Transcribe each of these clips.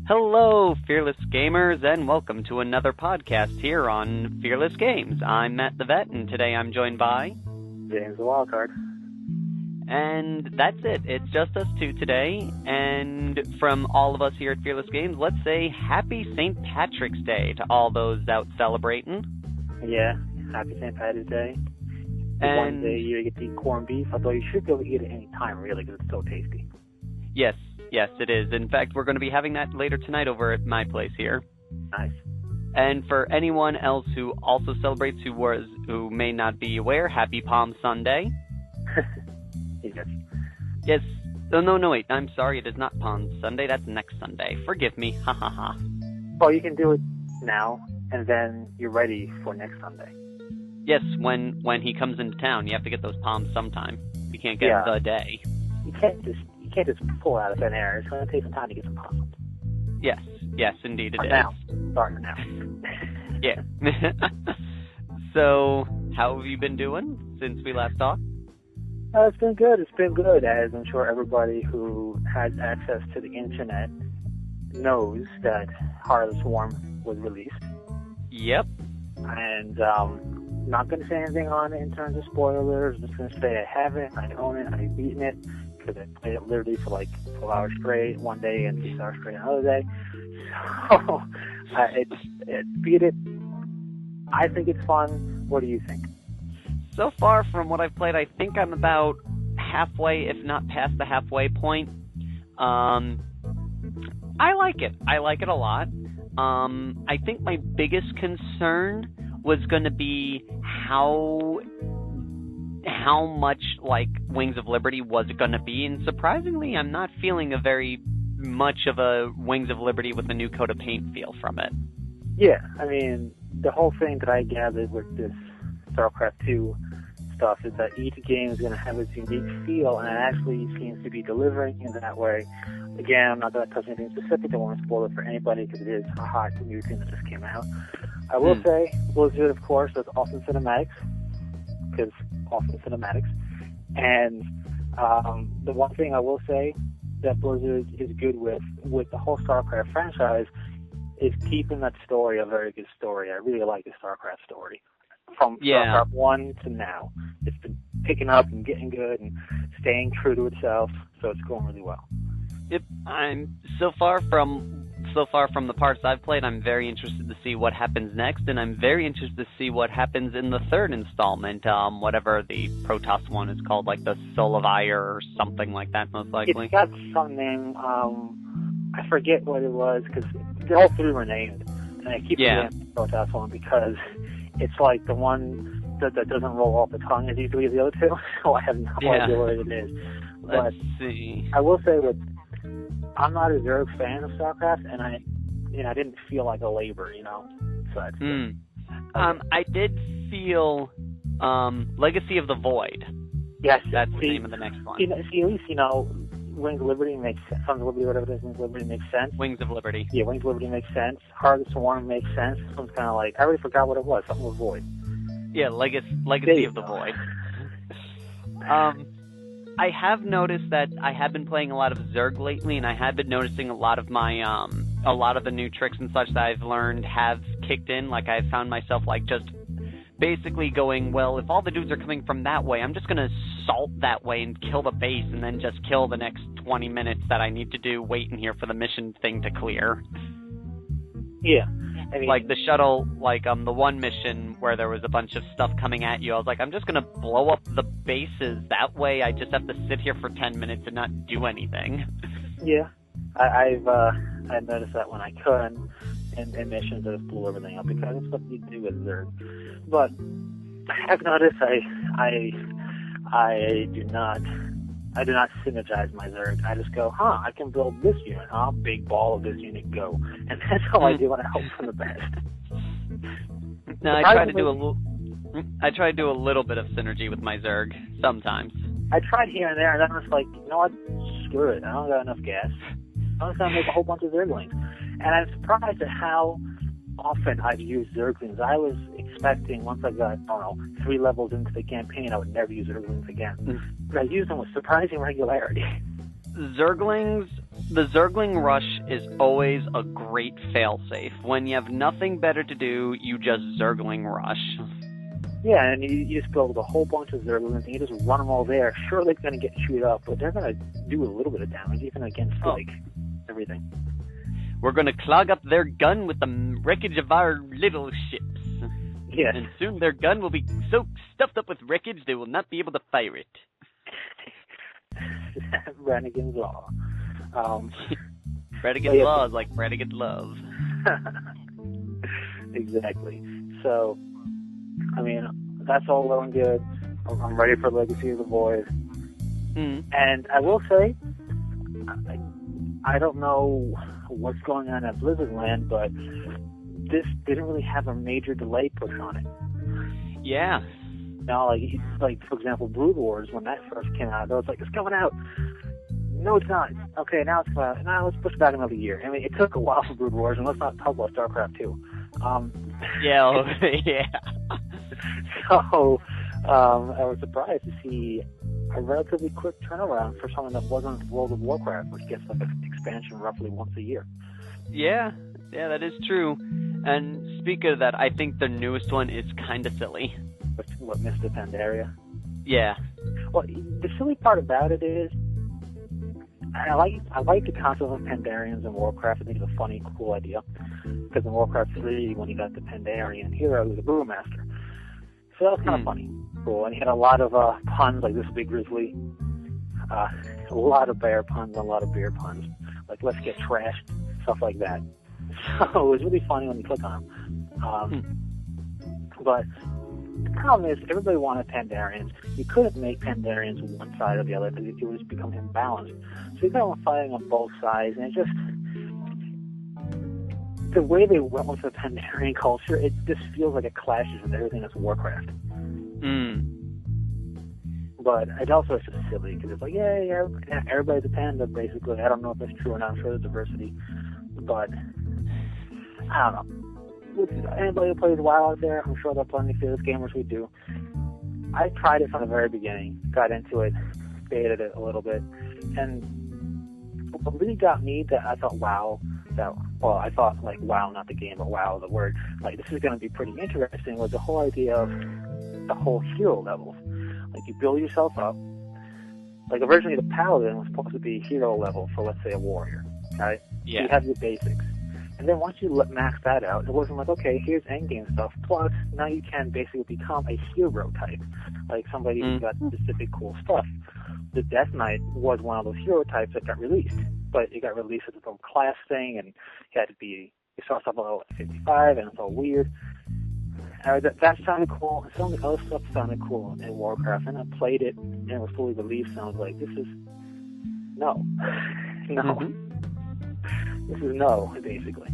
Hello, Fearless Gamers, and welcome to another podcast here on Fearless Games. I'm Matt the Vet, and today I'm joined by... James the Wildcard. And that's it. It's just us two today, and from all of us here at Fearless Games, let's say Happy St. Patrick's Day to all those out celebrating. Yeah, Happy St. Patrick's Day. And one day you get to eat corned beef, although you should be able to eat it any time, really, because it's so tasty. Yes, it is. In fact, we're going to be having that later tonight over at my place here. Nice. And for anyone else who also celebrates who may not be aware, Happy Palm Sunday. Yes. Yes. Oh, no, wait. I'm sorry. It is not Palm Sunday. That's next Sunday. Forgive me. Ha, ha, ha. Well, you can do it now, and then you're ready for next Sunday. Yes, when he comes into town, you have to get those palms sometime. You can't get the day. You can't just pull it out of thin air. It's going to take some time to get some palms. Yes, indeed it is. Now. Starting now. Yeah. So, how have you been doing since we last talked? It's been good. It's been good, as I'm sure everybody who has access to the internet knows that Heart of the Swarm was released. Yep. And not going to say anything on it in terms of spoilers. I'm just going to say I have it, I own it, I've beaten it, because I played it literally for like 12 hours straight one day and 6 hours straight another day. So, beat it. I think it's fun. What do you think? So far, from what I've played, I think I'm about halfway, if not past the halfway point. I like it. I like it a lot. I think my biggest concern was going to be how much like Wings of Liberty was it going to be, and surprisingly, I'm not feeling a very much of a Wings of Liberty with a new coat of paint feel from it. Yeah, I mean, the whole thing that I gathered with this StarCraft 2 stuff is that each game is going to have its unique feel, and it actually seems to be delivering in that way. Again, I'm not going to touch anything specific. I don't want to spoil it for anybody because it is a hot new thing that just came out. I will say, Blizzard, of course, does awesome cinematics, because awesome cinematics. And the one thing I will say that Blizzard is good with the whole StarCraft franchise is keeping that story a very good story. I really like the StarCraft story. From StarCraft 1 to now. It's been picking up and getting good and staying true to itself, so it's going really well. Yep, I'm so far from the parts I've played, I'm very interested to see what happens next, and I'm very interested to see what happens in the third installment, whatever the Protoss one is called, like the Soul of Ire or something like that, most likely. It's got some name, I forget what it was, because all three were named, and I keep forgetting the Protoss one because it's like the one that doesn't roll off the tongue as easily as the other two, so I have no idea what it is. Let's see. I will say that I'm not a Zerg fan of StarCraft, and I didn't feel like a labor, So that's good. I did feel Legacy of the Void. Yes, that's the name of the next one. At least Wings of Liberty makes sense. Sons of Liberty, whatever it is, Wings of Liberty makes sense. Wings of Liberty. Yeah, Wings of Liberty makes sense. Heart of the Swarm makes sense. This one's kind of like, I already forgot what it was. Something with Void. Yeah, Legacy of the Void. I have noticed that I have been playing a lot of Zerg lately, and I have been noticing a lot of my, a lot of the new tricks and such that I've learned have kicked in. Like, I've found myself, like, just basically going, well, if all the dudes are coming from that way, I'm just going to salt that way and kill the base, and then just kill the next 20 minutes that I need to do waiting here for the mission thing to clear. Yeah. I mean, like the shuttle, like the one mission where there was a bunch of stuff coming at you, I was like, I'm just going to blow up the bases. That way I just have to sit here for 10 minutes and not do anything. Yeah. I've noticed that when I could in missions that have blew everything up because it's what you do with Zerg. But I've noticed I do not synergize my Zerg. I just go, I can build this unit, big ball of this unit, go. And that's how I do, and I hope for the best. No, I try to do a little bit of synergy with my Zerg, sometimes. I tried here and there, and then I was like, you know what, screw it, I don't got enough gas. I'm just going to make a whole bunch of Zerglings. And I'm surprised at how often I've used Zerglings. I was expecting once I got, 3 levels into the campaign, I would never use Zerglings again. But I used them with surprising regularity. Zerglings, the Zergling rush is always a great failsafe. When you have nothing better to do, you just Zergling rush. Yeah, and you just build a whole bunch of Zerglings and you just run them all there. Sure, they're going to get chewed up, but they're going to do a little bit of damage, even against, everything. We're going to clog up their gun with the wreckage of our little ships. Yes. And soon their gun will be so stuffed up with wreckage they will not be able to fire it. Brannigan's Law. Brannigan's Law is like Brannigan's love. Exactly. So, I mean, that's all well and good. I'm ready for Legacy of the Void. And I will say, I don't know what's going on at Blizzard Land, but this didn't really have a major delay push on it. Yeah. Now, like for example, Brood Wars, when that first came out, I was like, it's coming out. No, it's not. Okay, now it's coming out. Now let's push it back another year. I mean, it took a while for Brood Wars, and let's not talk about StarCraft 2. Yeah. So, I was surprised to see a relatively quick turnaround for something that wasn't World of Warcraft, which gets like an expansion roughly once a year. Yeah, that is true. And speaking of that, I think the newest one is kind of silly. What, Mr. Pandaria? Yeah. Well, the silly part about it is, I like the concept of Pandarians in Warcraft. I think it's a funny, cool idea. Because in Warcraft 3, when you got the Pandarian hero, he was a brewmaster. So that was kind of funny. Cool. And he had a lot of puns, like this big grizzly. A lot of bear puns, a lot of beer puns. Like, let's get trashed, stuff like that. So it was really funny when you click on them. But the problem is, everybody wanted Pandarians. You couldn't make Pandarians one side or the other because it would just become imbalanced. So you got them fighting on both sides, and it just, the way they went with the Pandarian culture, it just feels like it clashes with everything that's Warcraft. But it also is just silly because it's like, yeah, everybody's a panda, basically. I don't know if that's true or not. I'm sure there's diversity, but I don't know. Anybody who plays WoW out there, I'm sure there are plenty of serious gamers who do. I tried it from the very beginning, got into it, baited it a little bit, and what really got me that I thought I thought like WoW, not the game, but WoW, the word, like this is going to be pretty interesting, was the whole idea of the whole hero levels. Like you build yourself up. Like originally the paladin was supposed to be hero level for, let's say, a warrior, right? Yeah. So you have your basics. And then once you max that out, it wasn't like, okay, here's endgame stuff. Plus, now you can basically become a hero type, like somebody who's got specific cool stuff. The Death Knight was one of those hero types that got released, but it got released as its own class thing, and you had to be, you saw stuff level 55, and it's all weird. That sounded cool. Some of the other stuff sounded cool in Warcraft, and I played it, and it was fully released, and I was like, this is no. This is no, basically.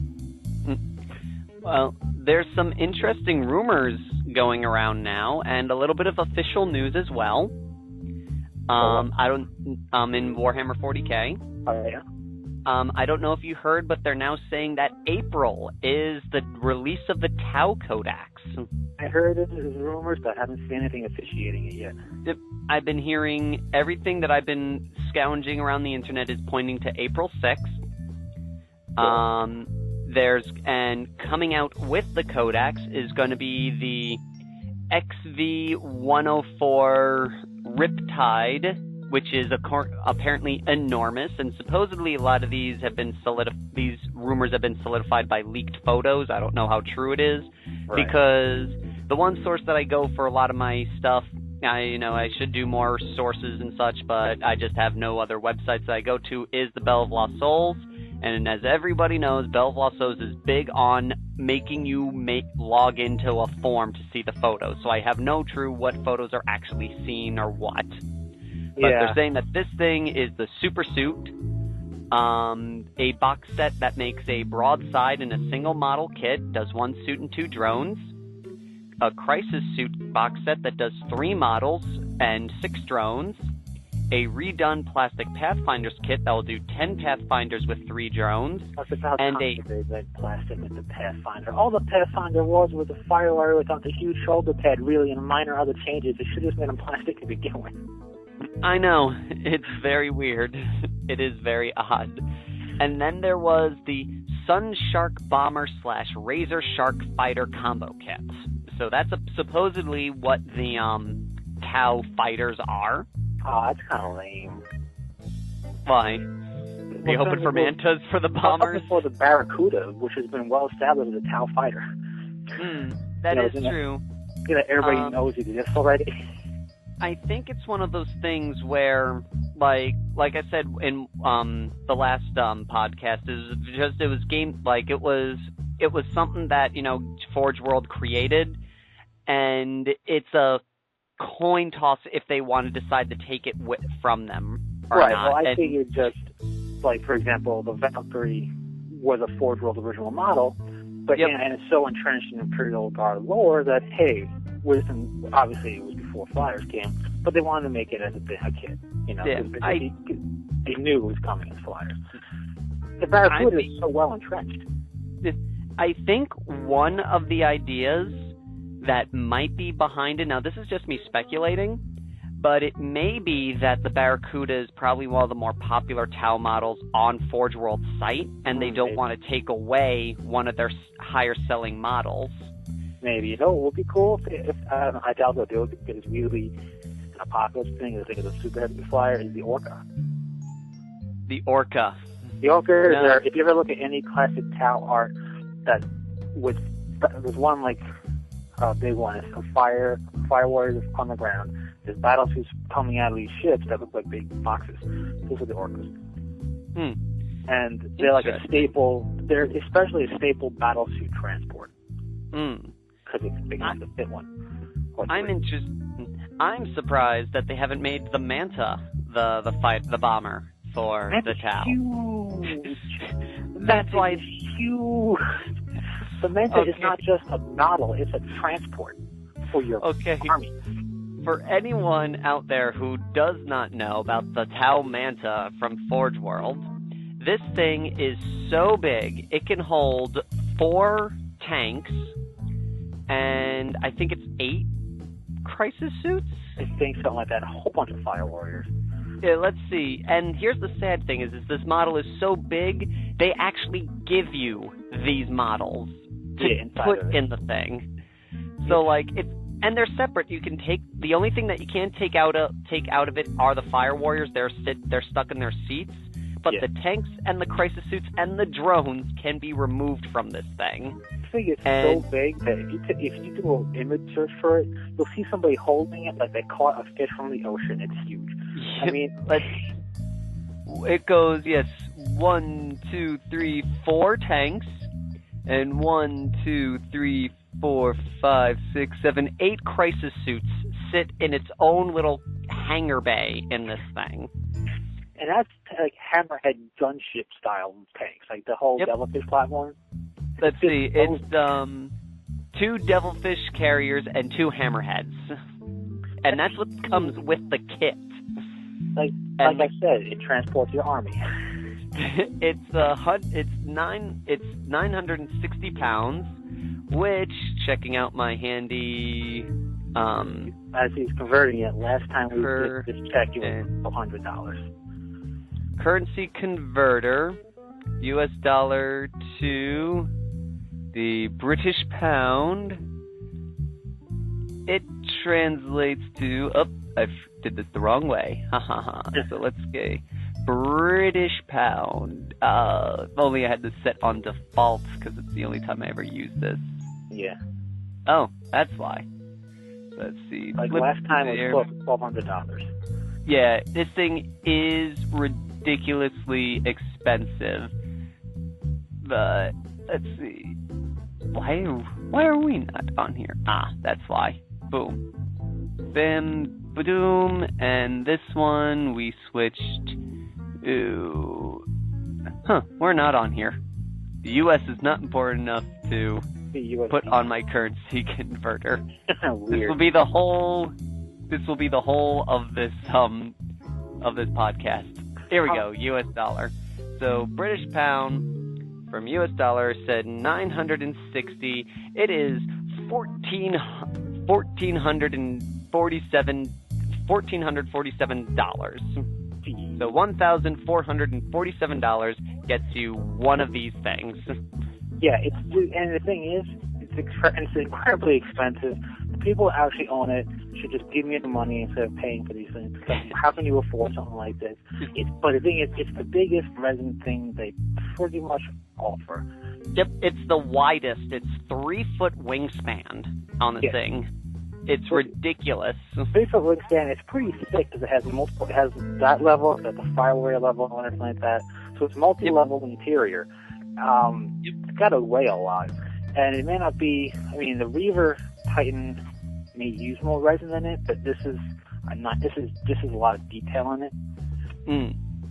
Well, there's some interesting rumors going around now, and a little bit of official news as well. In Warhammer 40K. Oh, yeah? I don't know if you heard, but they're now saying that April is the release of the Tau Codex. I heard it as rumors, but I haven't seen anything officiating it yet. I've been hearing everything that I've been scounging around the internet is pointing to April 6th. And coming out with the Codex is going to be the XV-104 Riptide, which is apparently enormous, and supposedly a lot of these rumors have been solidified by leaked photos. I don't know how true it is, right. Because the one source that I go for a lot of my stuff, I should do more sources and such, but I just have no other websites that I go to, is the Bell of Lost Souls. And as everybody knows, Bell of Lost Souls is big on making you log into a form to see the photos. So I have no true what photos are actually seen or what. But they're saying that this thing is the Super Suit, a box set that makes a broadside in a single model kit, does 1 suit and 2 drones, a Crisis Suit box set that does 3 models and 6 drones, a redone plastic Pathfinders kit that will do 10 Pathfinders with 3 drones, and plastic with the Pathfinder. All the Pathfinder was a fire wire without the huge shoulder pad, really, and minor other changes. They should have just made them plastic to begin with. I know. It's very weird. It is very odd. And then there was the Sun Shark Bomber / Razor Shark Fighter combo kit. So that's supposedly what the Tau fighters are. Oh, that's kind of lame. Why? Are you hoping for mantas for the bombers? I'm hoping for the Barracuda, which has been well established as a Tau fighter. That is true. Everybody knows it exists already. I think it's one of those things where, like I said in the last podcast, it was something that Forge World created, and it's a coin toss if they want to decide to take it from them or right. not. Well, I figured just like, for example, the Valkyrie was a Forge World original model, but and it's so entrenched in Imperial Guard lore that Wisdom, obviously it was before Flyers came, but they wanted to make it as a kit, they knew it was coming as Flyers. The Barracuda is so well entrenched. I think one of the ideas that might be behind it, now this is just me speculating, but it may be that the Barracuda is probably one of the more popular Tau models on Forge World's site, and they don't want to take away one of their higher selling models. Maybe. It would be cool if I doubt they'll do it because it's really an apocalypse thing. I think it's a super heavy flyer is the Orca. The Orca. The Orca is if you ever look at any classic Tau art there's one like a big one. It's a fire warriors on the ground. There's battlesuits coming out of these ships that look like big boxes. Those are the Orcas. And they're like a staple. They're especially a staple battlesuit transport. Because it's big enough to fit one. I'm surprised that they haven't made the Manta the bomber for the Tau. Huge. That's why it's huge. The Manta is not just a model; it's a transport for your army. For anyone out there who does not know about the Tau Manta from Forge World, this thing is so big it can hold 4 tanks. And I think it's 8 crisis suits? I think something like that. A whole bunch of fire warriors. Yeah, let's see. And here's the sad thing is this model is so big, they actually give you these models to put in the thing. So and they're separate. You can the only thing that you can't take out of it are the fire warriors. They're stuck in their seats. But the tanks and the crisis suits and the drones can be removed from this thing. I think it's so big that if you do an image search for it, you'll see somebody holding it like they caught a fish from the ocean. It's huge. I mean, it goes 1, 2, 3, 4 tanks, and 1, 2, 3, 4, 5, 6, 7, 8 crisis suits sit in its own little hangar bay in this thing. And that's like Hammerhead gunship style tanks, like the whole Devilfish platform. Let's see, it's 2 Devilfish carriers and 2 Hammerheads, and that's what comes with the kit. Like I said, it transports your army. It's 960 pounds, which, checking out my handy as he's converting it, last time we did this check, it was $100. Currency converter, US dollar to the British pound. It translates to, I did this the wrong way. So let's get British pound. If only I had this set on default because it's the only time I ever use this. Yeah. Oh, that's why. Let's see. Like last time it was $1,200. Yeah, this thing is ridiculously expensive. But let's see. Why are we not on here? That's why. Boom. Bam, boom, and this one we switched. Ooh. We're not on here. The US is not important enough to put on my currency converter. Weird. This will be the whole of this podcast. Here we go, US dollar. So British pound from US dollar said 960. It is 1,447 $1,447. So $1,447 gets you one of these things. Yeah, and the thing is, it's incredibly expensive. The people who actually own it should just give me the money instead of paying for these things. Because how can you afford something like this? But the thing is, it's the biggest resin thing they pretty much offer. Yep, it's the widest. It's 3-foot wingspan on the thing. It's ridiculous. 3-foot wingspan. It's pretty thick because it has multiple. It has that level, it has the fireware level, and everything like that. So it's multi-level interior. It's got to weigh a lot, and it may not be. I mean, the Reaver Titan may use more resin than it, but this is a lot of detail in it.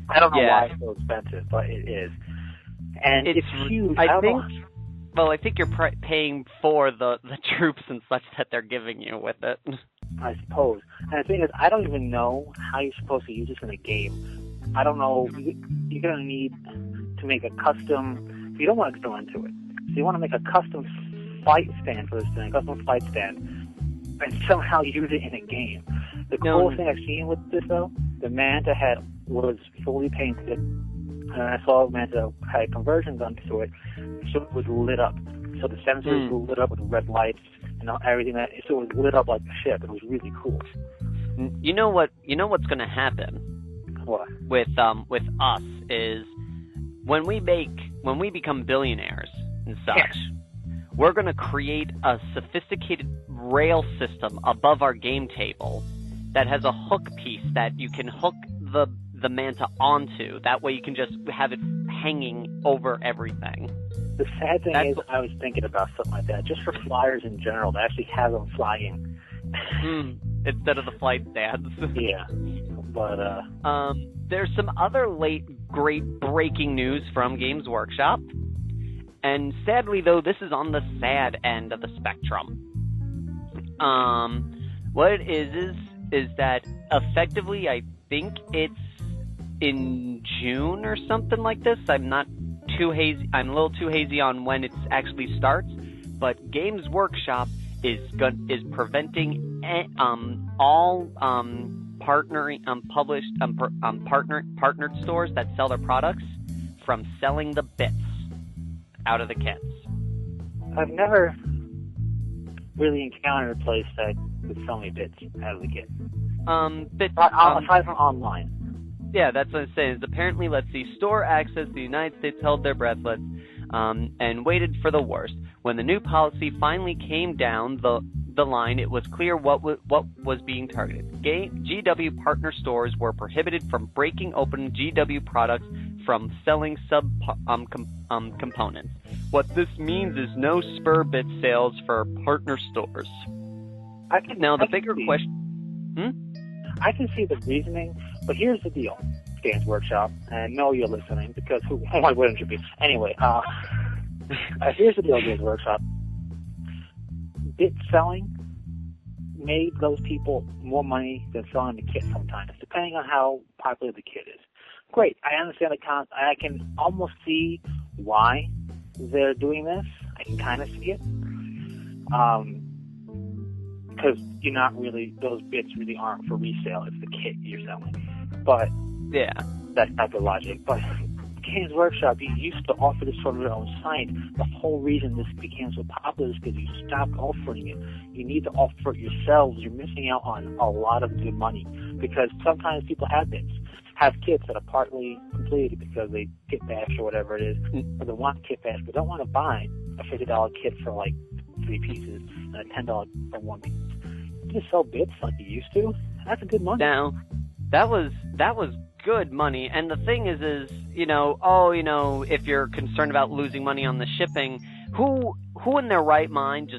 I don't know why it's so expensive, but it is, and it's huge. I think you're paying for the troops and such that they're giving you with it. I suppose. And the thing is, I don't even know how you're supposed to use this in a game. I don't know. You're going to need to make a custom. You don't want to go into it. So you want to make a custom flight stand for this thing, and somehow use it in a game. The coolest thing I've seen with this, though, the Manta head was fully painted, and I saw Manta had conversion done to it, so it was lit up. So the sensors were lit up with red lights and everything. So it was lit up like a ship. It was really cool. You know what's going to happen? What? With us is when we become billionaires and such, we're going to create a sophisticated rail system above our game table that has a hook piece that you can hook the Manta onto. That way you can just have it hanging over everything. The sad thing is, I was thinking about something like that, just for flyers in general, to actually have them flying. Instead of the flight stands. Yeah. But, there's some other great breaking news from Games Workshop. And sadly, though, this is on the sad end of the spectrum. What it is that effectively, I think it's in June or something like this. I'm not too hazy. I'm a little too hazy on when it actually starts. But Games Workshop is preventing all partnered stores that sell their products from selling the bits out of the kits. I've never really encountered a place that would sell me bits out of the kit. Aside from online. Yeah, that's what I'm saying. Is apparently, let's see, store access to the United States held their breath, and waited for the worst. When the new policy finally came down the line, it was clear what was being targeted. GW partner stores were prohibited from breaking open GW products from selling components. What this means is no spur bit sales for partner stores. Bigger question. I can see the reasoning, but here's the deal, Games Workshop, and I know you're listening because why wouldn't you be? Anyway, here's the deal, Games Workshop. Bit selling made those people more money than selling the kit sometimes, depending on how popular the kit is. Great, I understand I can almost see why they're doing this. I can kind of see it. Because those bits really aren't for resale. It's the kit you're selling. But, yeah, that type of logic. But Games Workshop, you used to offer this from your own site. The whole reason this became so popular is because you stopped offering it. You need to offer it yourselves. You're missing out on a lot of good money. Because sometimes people have kits that are partly completed because they kit bash or whatever it is, or they want kit bash, but don't want to buy a $50 kit for like 3 pieces and a $10 for 1 piece. You just sell bits like you used to. That's a good money. Now, that was good money, and the thing is, if you're concerned about losing money on the shipping, who in their right mind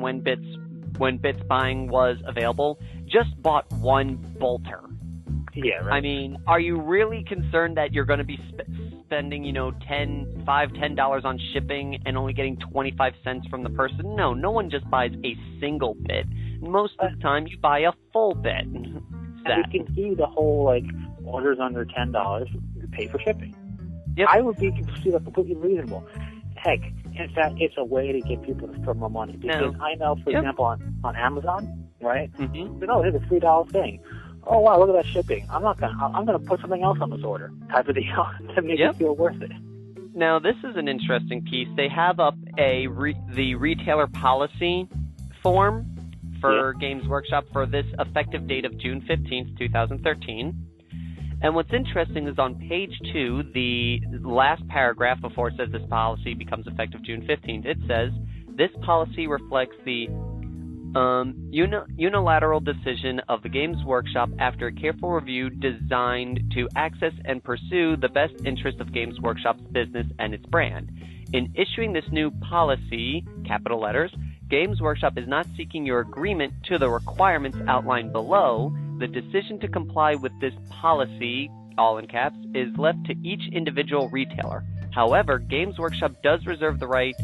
when bits buying was available just bought one bolter? Yeah, right. I mean, are you really concerned that you're going to be spending, $10 on shipping and only getting 25 cents from the person? No one just buys a single bit. Most of the time, you buy a full bit. And you can do the whole, orders under $10, you pay for shipping. Yep. I would consider that completely reasonable. Heck, in fact, it's a way to get people to spend more money. Because I know, for example, on Amazon, right? Mm-hmm. But no, it's a $3 thing. Oh wow, look at that shipping. I'm gonna put something else on this order type of deal to make it feel worth it. Now, this is an interesting piece. They have up the retailer policy form for Games Workshop for this effective date of June 15th, 2013. And what's interesting is on page 2, the last paragraph before it says this policy becomes effective June 15th, it says, this policy reflects the unilateral decision of the Games Workshop after a careful review designed to access and pursue the best interest of Games Workshop's business and its brand. In issuing this new policy, capital letters, Games Workshop is not seeking your agreement to the requirements outlined below. The decision to comply with this policy, all in caps, is left to each individual retailer. However, Games Workshop does reserve the right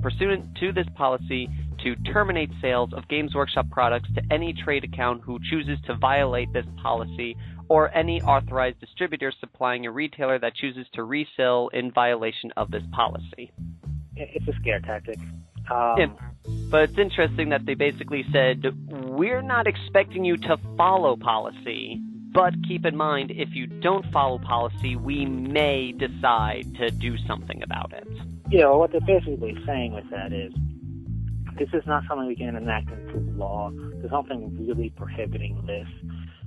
pursuant to this policy to terminate sales of Games Workshop products to any trade account who chooses to violate this policy, or any authorized distributor supplying a retailer that chooses to resell in violation of this policy. It's a scare tactic. But it's interesting that they basically said, we're not expecting you to follow policy, but keep in mind, if you don't follow policy, we may decide to do something about it. Yeah, well, what they're basically saying with that is, this is not something we can enact into law. There's nothing really prohibiting this.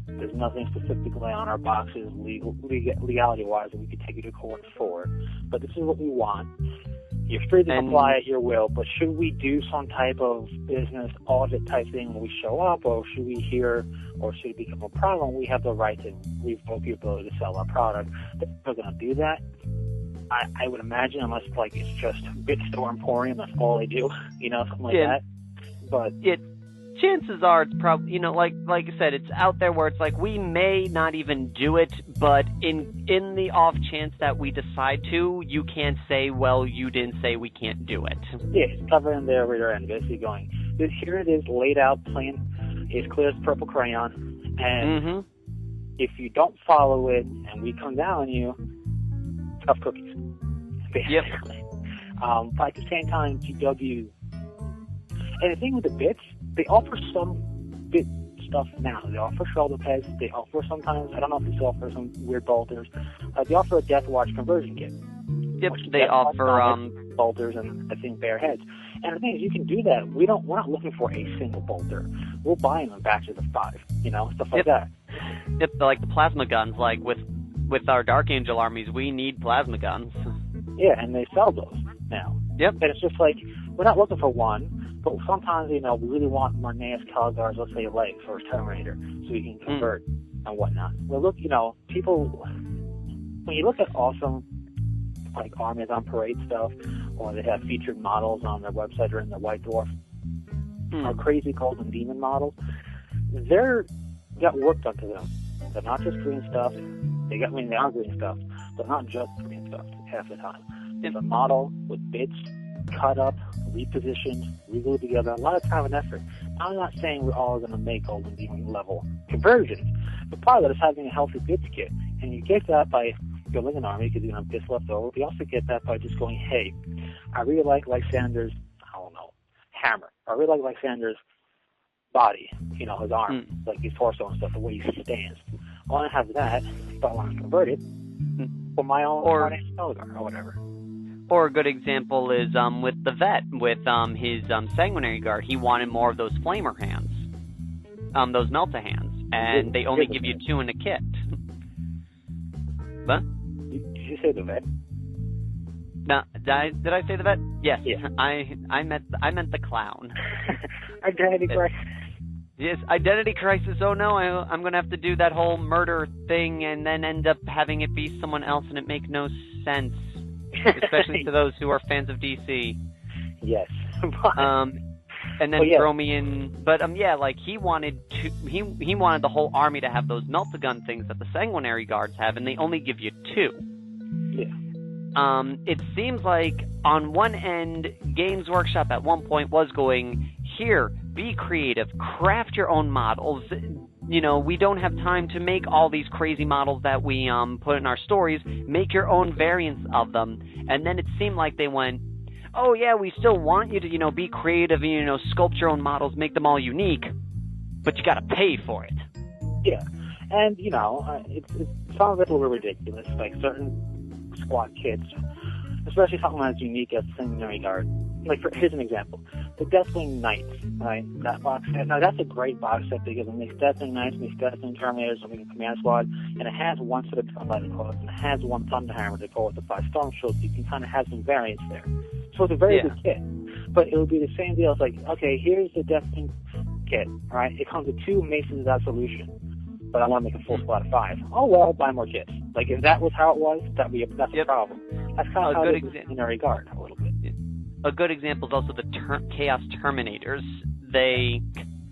There's nothing specifically on our boxes legality-wise that we could take you to court for. But this is what we want. You're free to apply at your will, but should we do some type of business audit type thing when we show up, or should we hear, or should it become a problem, we have the right to revoke your ability to sell our product. If we're going to do that, I would imagine, unless it's just Bit Store Emporium, that's all they do, something like that. But chances are it's probably, like I said, it's out there where it's like, we may not even do it, but in the off chance that we decide to, you can't say, well, you didn't say we can't do it. Yeah, it's covering their rear end, basically going, here it is, laid out, plain, it's clear as purple crayon, and if you don't follow it, and we come down on you, tough cookies, basically. But at the same time, GW, and the thing with the bits, they offer some bit stuff now. They offer shoulder pads. They offer sometimes, I don't know if they still offer some weird bolters. They offer a Death Watch conversion kit. Yep, they offer bolters and I think bare heads. And the thing is, you can do that. We're not looking for a single bolter. We'll buy them in batches of 5, stuff like that. Yep, like the plasma guns. Like with our Dark Angel armies, we need plasma guns. Yeah, and they sell those now. Yep. And it's just like, we're not looking for one. But sometimes, we really want Marneus Calgar's, let's say, legs or Terminator, so we can convert and whatnot. Well, look, people, when you look at awesome, like, armies on parade stuff, or they have featured models on their website or in their White Dwarf, or crazy Golden Demon models, they're got work done to them. They're not just green stuff. They are green stuff, but not just green stuff half the time. It's a model with bits, cut up, repositioned, reglued together, a lot of time and effort. I'm not saying we're all going to make Golden Demon level conversions, but part of that is having a healthy bits kit. And you get that by building an army because you have bits left over. You also get that by just going, hey, I really like Lysander's, hammer. I really like Lysander's body, his arm, like his torso and stuff, the way he stands. I want to have that, but I want to convert it for my own or whatever. Or a good example is with the vet, with his sanguinary guard. He wanted more of those flamer hands, those melta hands, and they only give you 2 in a kit. What? Did you say the vet? No, did I say the vet? Yes. Yeah. I meant the clown. Identity crisis. Yes, identity crisis. Oh no, I'm going to have to do that whole murder thing and then end up having it be someone else, and it make no sense. Especially to those who are fans of DC. Yes. And then throw me in. But he wanted he wanted the whole army to have those melt-a-gun things that the sanguinary guards have, and they only give you 2. Yeah. It seems like on one end, Games Workshop at one point was going, here, be creative, craft your own models. We don't have time to make all these crazy models that we put in our stories. Make your own variants of them. And then it seemed like they went, oh yeah, we still want you to, be creative and, sculpt your own models, make them all unique, but you gotta pay for it. Yeah. And, it sounds a little ridiculous, like certain squad kits, especially something as unique as Ingeneral Guard. Like, here's an example. The Deathwing Knights, right? That box set. Now, that's a great box set because it makes Deathwing Knights, makes Deathwing Terminators, it makes Command Squad, and it has one set of lightning claws, and it has one Thunderhammer to go with the 5 Storm Shields, so you can kind of have some variance there. So it's a very good kit. But it would be the same deal. It's like, okay, here's the Deathwing kit, right? It comes with 2 Masons Absolution, but I want to make a full squad of 5. Oh, well, buy more kits. Like, if that was how it was, that's a problem. That's kind of how it is with Ingeneral Guard a little bit. A good example is also the Chaos Terminators. They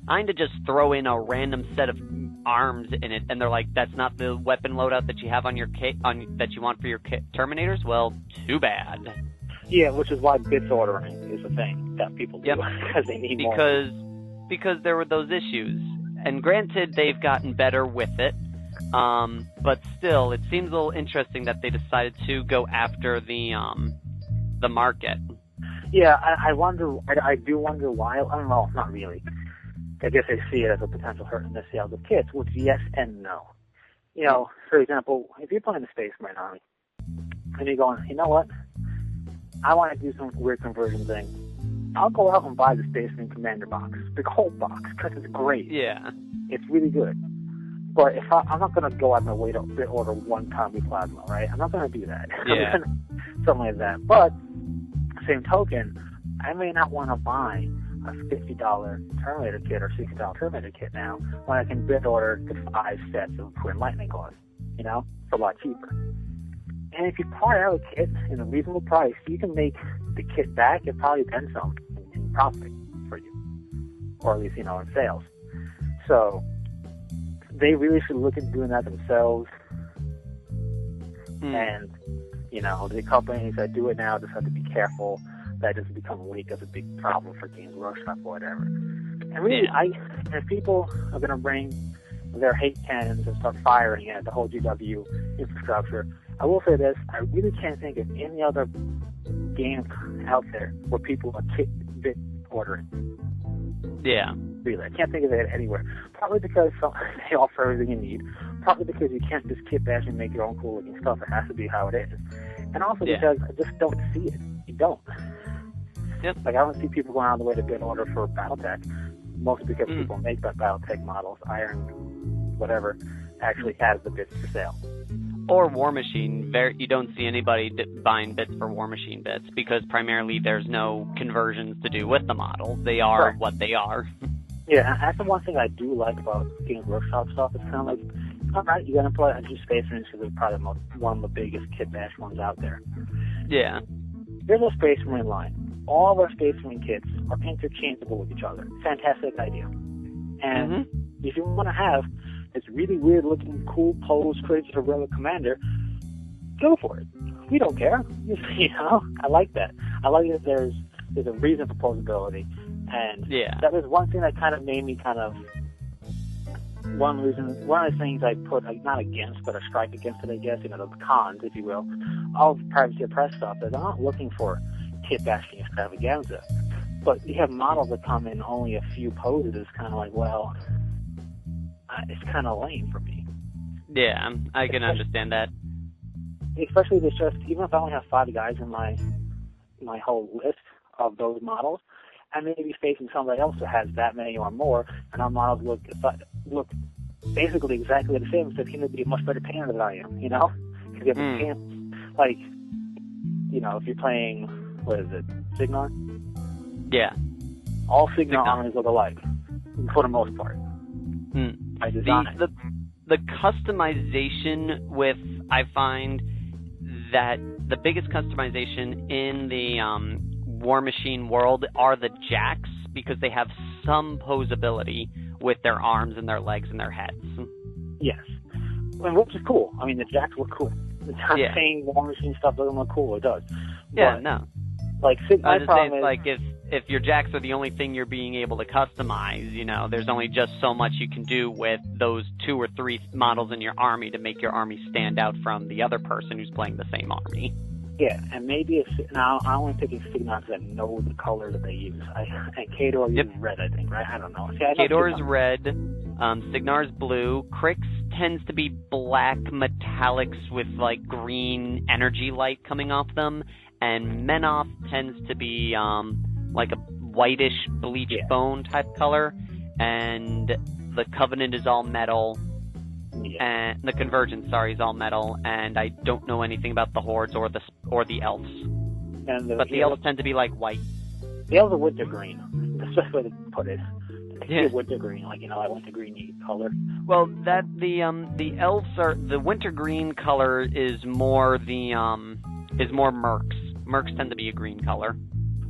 kind of just throw in a random set of arms in it, and they're like, that's not the weapon loadout that you have on your that you want for your Terminators? Well, too bad. Yeah, which is why bits ordering is a thing that people do, because they need more. Because there were those issues. And granted, they've gotten better with it, but still, it seems a little interesting that they decided to go after the market. Yeah, I wonder. I do wonder why. I don't know. Not really. I guess I see it as a potential hurt in the sales of kits, which yes and no. For example, if you're playing the Space Marine Army, and you're going, you know what? I want to do some weird conversion thing. I'll go out and buy the Space Marine Commander box, the gold box, because it's great. Yeah. It's really good. But if I'm not going to go out my way to order 1 Combi Plasma, right? I'm not going to do that. Yeah. Something like that. But same token, I may not want to buy a $50 Terminator kit or $60 Terminator kit now when I can bid order the 5 sets of Twin Lightning Claws, for a lot cheaper. And if you part out a kit in a reasonable price, you can make the kit back and probably then some in profit for you, or at least, in sales. So they really should look into doing that themselves. And the companies that do it now just have to be careful that it doesn't become weak as a big problem for Games Workshop or whatever. And really, if people are going to bring their hate cannons and start firing at the whole GW infrastructure, I will say this, I really can't think of any other game out there where people are bit ordering. Yeah. Really, I can't think of it anywhere. Probably because they offer everything you need. Probably because you can't just kit bash and make your own cool looking stuff. It has to be how it is. And also because I just don't see it. You don't. Yep. Like, I don't see people going out of the way to bid order for Battletech. Mostly because people make that Battletech models, Iron, whatever, actually has the bits for sale. Or War Machine. You don't see anybody buying bits for War Machine bits because primarily there's no conversions to do with the models. They are what they are. Yeah, that's the one thing I do like about Games Workshop stuff. It's kind of like, all right, you're going to play Space Marines because they're probably one of the biggest kit bash ones out there. Yeah. There's a Space Marine line. All of our Space Marine kits are interchangeable with each other. Fantastic idea. And if you want to have this really weird looking, cool pose, crazy heroic commander, go for it. We don't care. I like that. I like that there's a reason for posability. And that was one thing that kind of made me one of the things I put, not against, but a strike against it, I guess, the cons, if you will, of privacy of press stuff, is I'm not looking for kit bashing extravaganza. But you have models that come in only a few poses. It's kind of like, well, it's kind of lame for me. Yeah, I can understand that. Especially if it's just, even if I only have 5 guys in my whole list of those models, I may be facing somebody else that has that many or more, and our models look basically exactly the same, except he may be a much better painter than I am, Because you have to paint, like, if you're playing, what is it, Signar? Yeah. All Signar armies look alike, for the most part. By design. The customization I find that the biggest customization in the War Machine world are the jacks, because they have some posability with their arms and their legs and their heads. Yes. Which is cool. I mean, the jacks look cool. It's not saying War Machine stuff doesn't look cool. It does. Yeah, but, no. Like, my problem is... like, if your jacks are the only thing you're being able to customize, there's only just so much you can do with those 2 or 3 models in your army to make your army stand out from the other person who's playing the same army. Yeah, and maybe now I'm only picking Signar because I know the color that they use. And Khador uses red, I think, right? I don't know. Khador is red, Signar's blue, Krix tends to be black metallics with like green energy light coming off them, and Menoth tends to be like a whitish bleached bone type color, and the Covenant is all metal. And the Convergence, is all metal, and I don't know anything about the Hordes or the Elves. But the Elves tend to be like white. The Elves are wintergreen. That's the way to put it. It's wintergreen, like wintergreen color. Well, the Elves are the wintergreen color is more Mercs. Mercs tend to be a green color.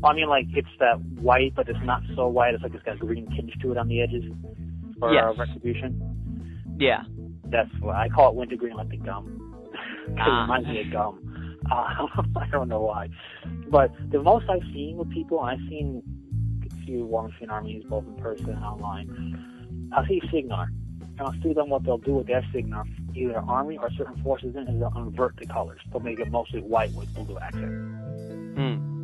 Well, I mean, like it's that white, but it's not so white. It's like it's got a green tinge to it on the edges for Retribution. Yeah. That's what I call it wintergreen, like the gum. It reminds me of gum. I don't know why. But the most I've seen with people, I've seen a few War Machine armies, both in person and online, I'll see Signar. And I'll see them what they'll do with their Signar, either army or certain forces in, is they'll invert the colors. They'll make it mostly white with blue accents.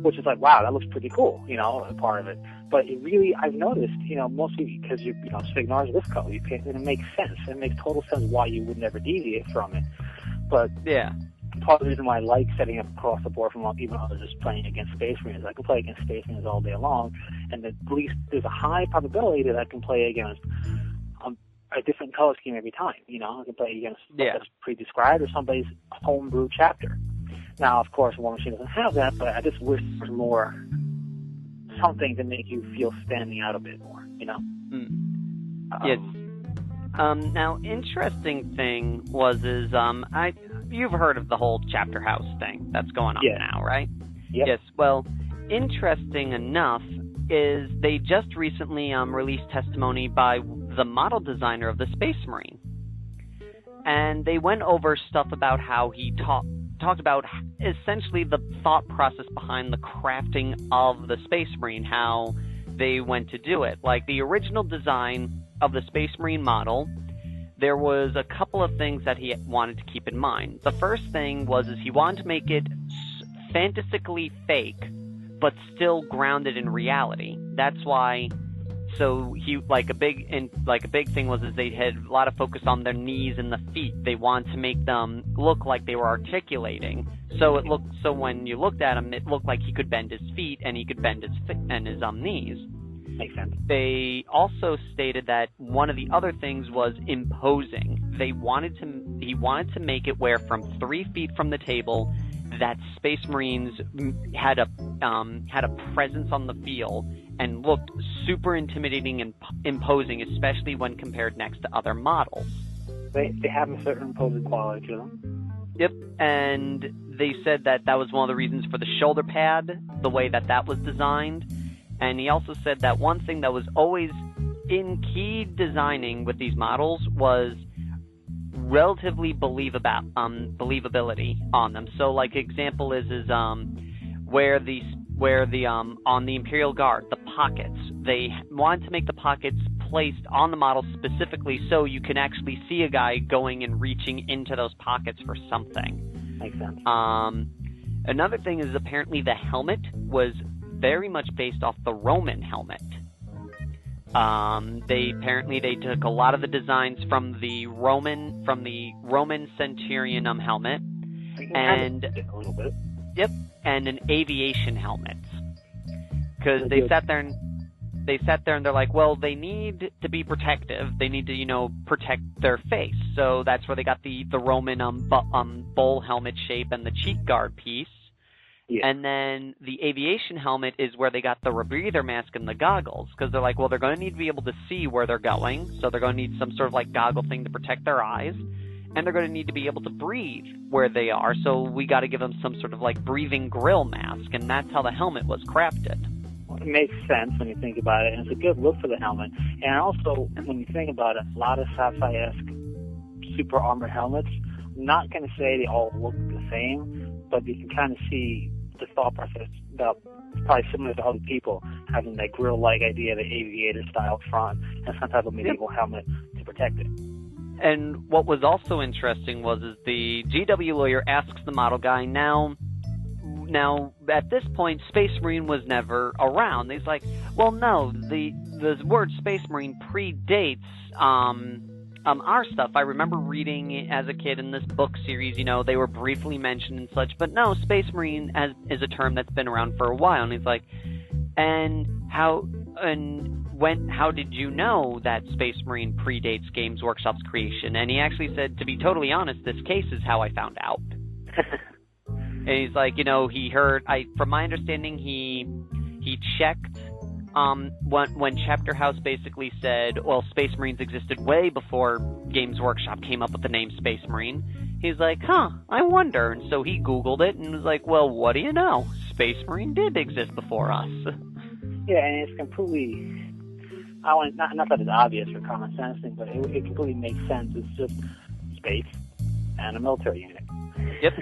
Which is like, wow, that looks pretty cool, a part of it. But it really, I've noticed, mostly because Signar's this color, and it makes sense. It makes total sense why you would never deviate from it. But part of the reason why I like setting up across the board from even others just playing against Space Marines. I can play against Space Marines all day long, and at least there's a high probability that I can play against a different color scheme every time. I can play against that's pre-described or somebody's homebrew chapter. Now, of course, War Machine doesn't have that, but I just wish there was more something to make you feel standing out a bit more, Yes. Now, interesting thing you've heard of the whole Chapterhouse thing that's going on now, right? Yep. Yes. Well, interesting enough is they just recently released testimony by the model designer of the Space Marine, and they went over stuff about how he talked about essentially the thought process behind the crafting of the Space Marine, how they went to do it. Like the original design of the Space Marine model, there was a couple of things that he wanted to keep in mind. The first thing was he wanted to make it fantastically fake, but still grounded in reality. That's why. So he a big thing was they had a lot of focus on their knees and the feet. They wanted to make them look like they were articulating. So when you looked at him, it looked like he could bend his feet and he could bend his knees. Makes sense. They also stated that one of the other things was imposing. He wanted to make it where from 3 feet from the table, that Space Marines had a presence on the field and looked super intimidating and imposing, especially when compared next to other models. They have a certain imposing quality to them. Yep, and they said that was one of the reasons for the shoulder pad, the way that was designed. And he also said that one thing that was always in key designing with these models was relatively believability on them. So, like example is where the on the Imperial Guard, the pockets, they wanted to make the pockets placed on the model specifically so you can actually see a guy going and reaching into those pockets for something. Makes sense. Another thing is apparently the helmet was very much based off the Roman helmet. They took a lot of the designs from the Roman Centurion helmet, and a little bit. Yep, and an aviation helmet, because they sat there and they're like, well, they need to be protective. They need to protect their face, so that's where they got the Roman bowl helmet shape and the cheek guard piece. Yeah. And then the aviation helmet is where they got the rebreather mask and the goggles, because they're like, well, they're going to need to be able to see where they're going, so they're going to need some sort of like goggle thing to protect their eyes, and they're going to need to be able to breathe where they are, so we got to give them some sort of like breathing grill mask, and that's how the helmet was crafted. Well, it makes sense when you think about it, and it's a good look for the helmet. And also, when you think about it, a lot of sci-fi-esque super armored helmets, I'm not going to say they all look the same, but you can kind of see the thought process about probably similar to other people having that grill-like idea, the aviator-style front, and some type of medieval helmet to protect it. And what was also interesting was the GW lawyer asks the model guy, now, now at this point, Space Marine was never around. He's like, well, no, the word Space Marine predates our stuff. I remember reading as a kid in this book series, they were briefly mentioned and such, but no, Space Marine is a term that's been around for a while. And he's like, how did you know that Space Marine predates Games Workshop's creation? And he actually said, to be totally honest, this case is how I found out. And he's like, he heard, from my understanding, he checked when Chapterhouse basically said, well, Space Marines existed way before Games Workshop came up with the name Space Marine. He's like, I wonder. And so he Googled it and was like, well, what do you know? Space Marine did exist before us. Yeah, and it's completely, not that it's obvious or common sense thing, but it completely makes sense. It's just space and a military unit. Yep,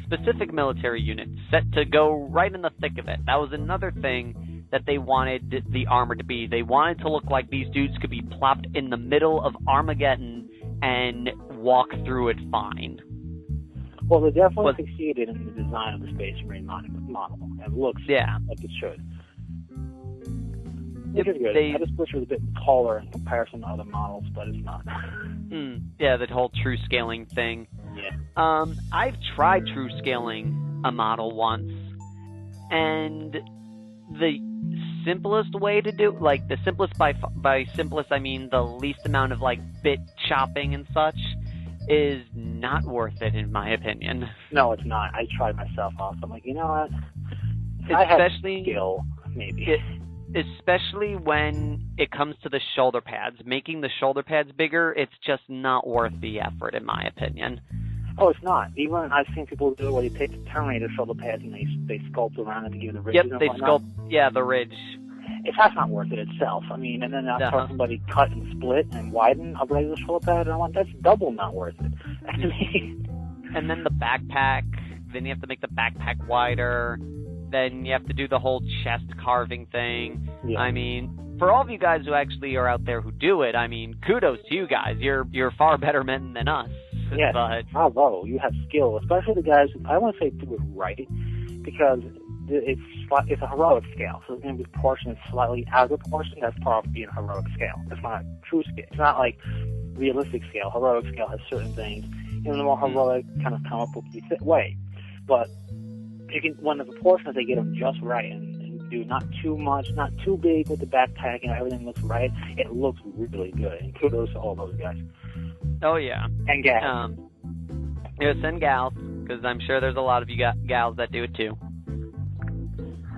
specific military unit set to go right in the thick of it. That was another thing that they wanted the armor to be. They wanted to look like these dudes could be plopped in the middle of Armageddon and walk through it fine. Well, they definitely succeeded in the design of the Space Marine model. It looks like it should. Which is good. I just wish it was a bit taller in comparison to other models, but it's not. Yeah, that whole true scaling thing. Yeah. I've tried true scaling a model once, and the simplest way to do, like the simplest by simplest I mean the least amount of like bit chopping and such, is not worth it in my opinion. No, it's not. I tried myself off. I'm like, you know what? Especially I have skill, maybe. Especially when it comes to the shoulder pads. Making the shoulder pads bigger, it's just not worth the effort, in my opinion. Oh, it's not. Even I've seen people do it where they take the Terminator shoulder pads and they sculpt around it to give the ridges. Yep, they sculpt, the ridge. That's not worth it itself. I mean, and then I saw somebody cut and split and widen a regular shoulder pad, and I went, that's double not worth it. And then the backpack, then you have to make the backpack wider. Then you have to do the whole chest carving thing. Yeah. I mean, for all of you guys who actually are out there who do it, I mean, kudos to you guys. You're far better men than us. Yes, bravo. You have skill, especially the guys who, I want to say do it right, because it's a heroic scale. So it's going to be proportioned slightly out of proportion. That's part of being a heroic scale. It's not a true scale. It's not like realistic scale. Heroic scale has certain things in the more heroic kind of comic book way. But when the proportions, they get them just right and do not too much, not too big with the backpack, and everything looks right. It looks really good, and kudos to all those guys. Oh, yeah. And gals. Yes, and gals, because I'm sure there's a lot of you gals that do it too.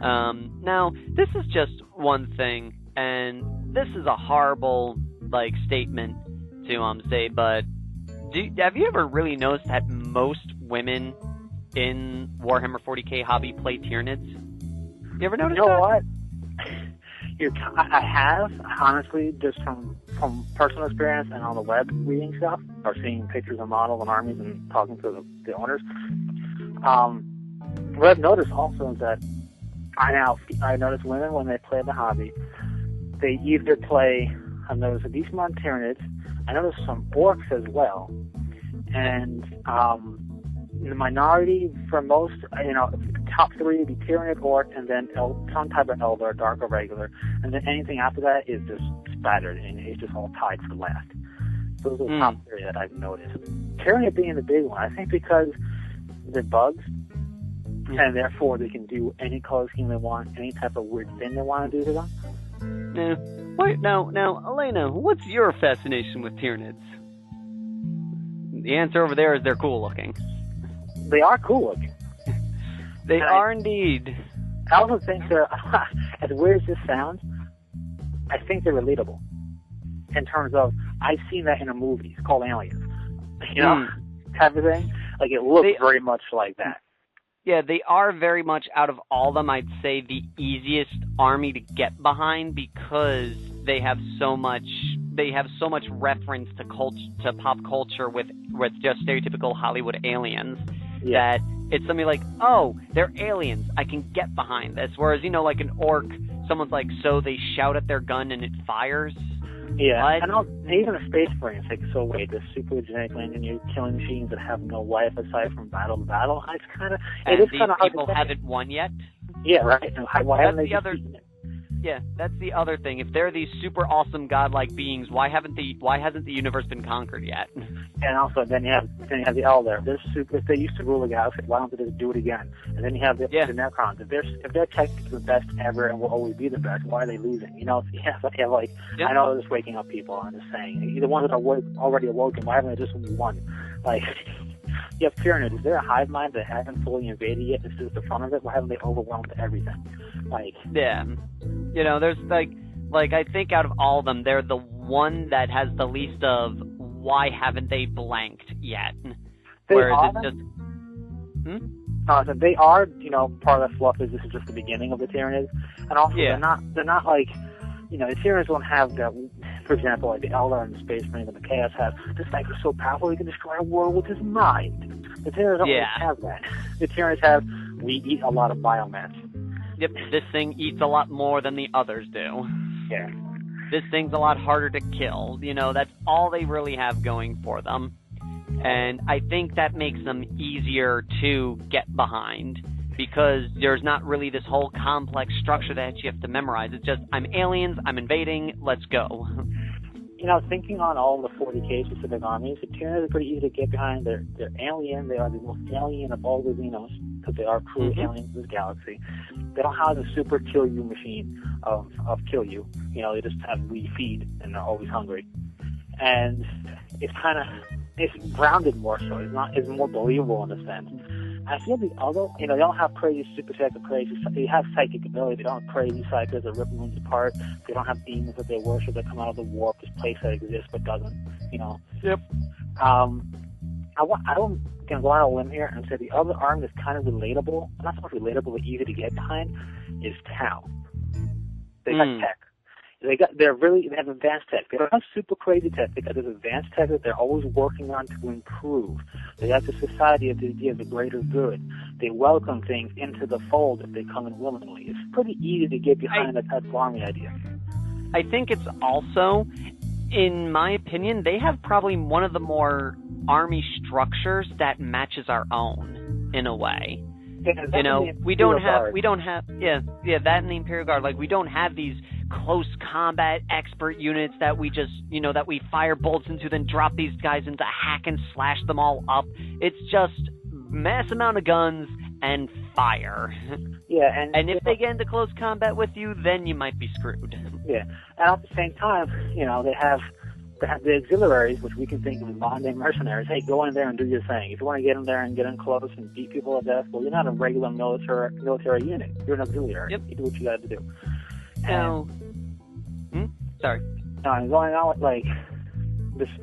Now, this is just one thing, and this is a horrible, statement to say, but have you ever really noticed that most women in Warhammer 40k hobby play Tyranids? You ever notice that? You know what? I have, honestly, just from personal experience and on the web reading stuff, or seeing pictures of models and armies and talking to the owners. What I've noticed also is that I notice women, when they play the hobby, they either play, I've noticed a decent amount of Tyranids, I noticed some orcs as well, and the minority for most, top three would be Tyranid, Orc, and then some type of Eldar, Dark or Regular, and then anything after that is just spattered, and it's just all tied for last. Those are the top three that I've noticed. Tyranid being the big one, I think because they're bugs, and therefore they can do any color scheme they want, any type of weird thing they want to do to them. Now, Elena, what's your fascination with Tyranids? The answer over there is they're cool looking. They are cool looking. They are indeed. I also think they're, as weird as this sounds, I think they're relatable. In terms of, I've seen that in a movie. It's called Aliens. Type of thing. Like, it looks very much like that. Yeah, they are very much, out of all of them, I'd say the easiest army to get behind, because they have so much reference to pop culture with just stereotypical Hollywood aliens. Yeah. That it's something like, oh, they're aliens, I can get behind this. Whereas, like an orc, someone's like, so they shout at their gun and it fires. Yeah, What? and even the Space Marines, like, so wait, the super genetically engineered killing machines that have no life aside from battle to battle, it's kind of, it is kind of hard to people haven't won yet? Yeah, right. And why haven't they just beaten it? Yeah, that's the other thing. If they're these super awesome godlike beings, why hasn't the universe been conquered yet? And also, then you have the Eldar. They're super. If they used to rule the galaxy, why don't they just do it again? And then you have the Necrons. If they're technically the best ever and will always be the best, why are they losing? You know, I know they're just waking up people. I'm just saying, the ones that are already awoken, why haven't they just won? Like, you have Tyranids. Is there a hive mind that hasn't fully invaded yet? This is the front of it. Why haven't they overwhelmed everything? Like, yeah, you know, there's like I think out of all of them, they're the one that has the least of why haven't they blanked yet? Whereas it's just so they are, you know, part of the fluff is this is just the beginning of the Tyranids, and also they're not like, you know, the Tyranids don't have that. For example, like the Eldar and the Space Marines and the Chaos have this guy who's so powerful he can destroy a world with his mind. The Tyranids don't really have that. The Tyranids have, we eat a lot of biomass. Yep, this thing eats a lot more than the others do. Yeah. This thing's a lot harder to kill. You know, that's all they really have going for them. And I think that makes them easier to get behind because there's not really this whole complex structure that you have to memorize. It's just, I'm aliens, I'm invading, let's go. You know, thinking on all the 40K specific armies, the Tyranids are pretty easy to get behind. They're alien. They are the most alien of all the Xenos because they are true aliens of this galaxy. They don't have a super kill you machine of kill you. You know, they just have we feed and they're always hungry. And it's grounded more so. It's more believable in a sense. I feel the other, you know, they don't have crazy super psychic crazy. They have psychic ability. They don't have crazy psychers that rip moons apart. They don't have demons that they worship that come out of the warp, this place that exists but doesn't. You know. Yep. I'm gonna go out on a limb here and say the other arm that's kind of relatable, not so much relatable but easy to get behind, is Tau. They got tech. They have advanced tech. They don't have super crazy tech. They got this advanced tech that they're always working on to improve. They have the society of the idea of the greater good. They welcome things into the fold if they come in willingly. It's pretty easy to get behind that type of army idea. I think it's also, in my opinion, they have probably one of the more army structures that matches our own in a way. Yeah, you know, we don't have that in the Imperial Guard. Like, we don't have these close combat expert units that we just, you know, that we fire bolts into, then drop these guys into hack and slash them all up. It's just mass amount of guns and fire. Yeah, and if they get into close combat with you, then you might be screwed. Yeah, and at the same time, you know, they have the auxiliaries, which we can think of as modern-day mercenaries. Hey, go in there and do your thing. If you want to get in there and get in close and beat people to death, well, you're not a regular military unit. You're an auxiliary. Yep. You do what you got to do. Now, sorry. No, I'm going on with, like,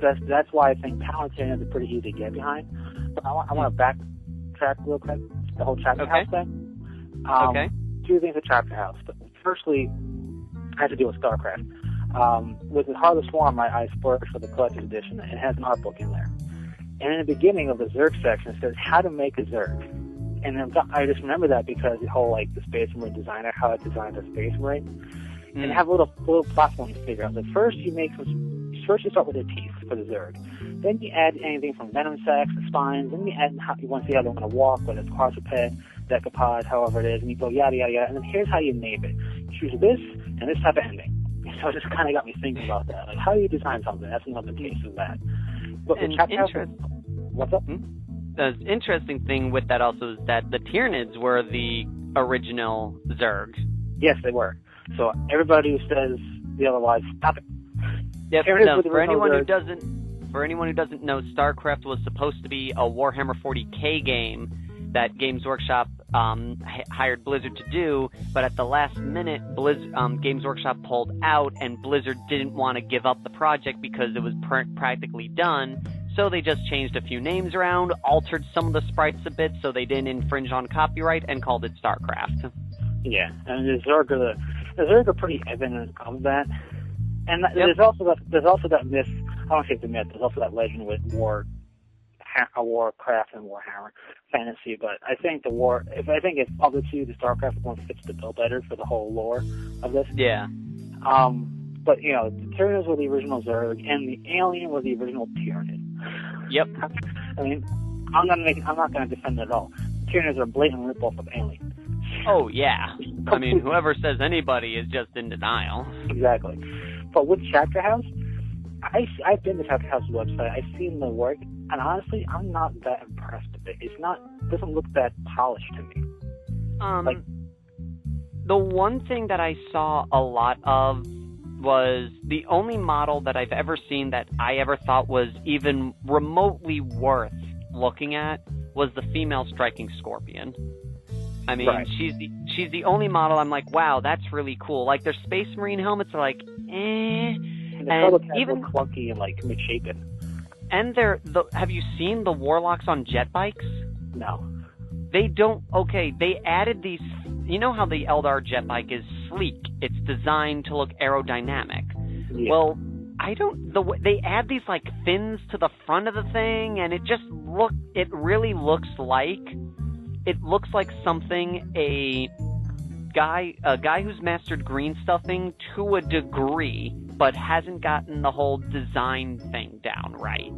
that's why I think Palatine is pretty easy to get behind. But I want to backtrack real quick, the whole Chapterhouse thing. Okay. Two things with Chapterhouse. Firstly, I had to deal with StarCraft. With the Heart of the Swarm, I splurged for the collector's edition. It has an art book in there. And in the beginning of the Zerg section, it says how to make a Zerg. And I just remember that because the whole, like, the Space Marine designer, how it designed a Space Marine. And have a little platform to figure out. So first you start with their teeth for the Zerg. Then you add anything from venom sacs to spines. Then you add you want to see how they want to walk, whether it's quadruped, decapod, however it is. And you go yada, yada, yada. And then here's how you name it. You choose this and this type of ending. So it just kind of got me thinking about that. Like, how do you design something? That's another case of that. But what's up? The interesting thing with that also is that the Tyranids were the original Zerg. Yes, they were. So everybody who says the otherwise, stop it. Yep. No, for anyone who doesn't know, StarCraft was supposed to be a Warhammer 40K game that Games Workshop hired Blizzard to do, but at the last minute, Games Workshop pulled out, and Blizzard didn't want to give up the project because it was practically done. So they just changed a few names around, altered some of the sprites a bit so they didn't infringe on copyright, and called it StarCraft. Yeah, and the Zerg are pretty evident of that. And there's also that myth. I don't say the myth. There's also that legend with Warcraft and Warhammer fantasy. But I think if of the two, the StarCraft one fits the bill better for the whole lore of this. Yeah. But, you know, the Tyranids were the original Zerg, and the Alien was the original Tyranid. Yep. I mean, I'm not gonna defend it at all. Tyranids are a blatant ripoff of Alien. Oh, yeah. I mean, whoever says anybody is just in denial. Exactly. But with Chapterhouse, I've been to Chapterhouse's website, I've seen the work, and honestly, I'm not that impressed with it. It doesn't look that polished to me. The one thing that I saw a lot of was the only model that I've ever seen that I ever thought was even remotely worth looking at was the female striking scorpion. I mean, right. she's the only model I'm like, wow, that's really cool. Like, their Space Marine helmets are like, eh. And even look clunky and, like, misshapen. And have you seen the Warlocks on jet bikes? No. They added these, you know how the Eldar jet bike is sleek. It's designed to look aerodynamic. Yeah. Well, they add these, like, fins to the front of the thing, and it really looks like something a guy who's mastered green stuffing to a degree, but hasn't gotten the whole design thing down right.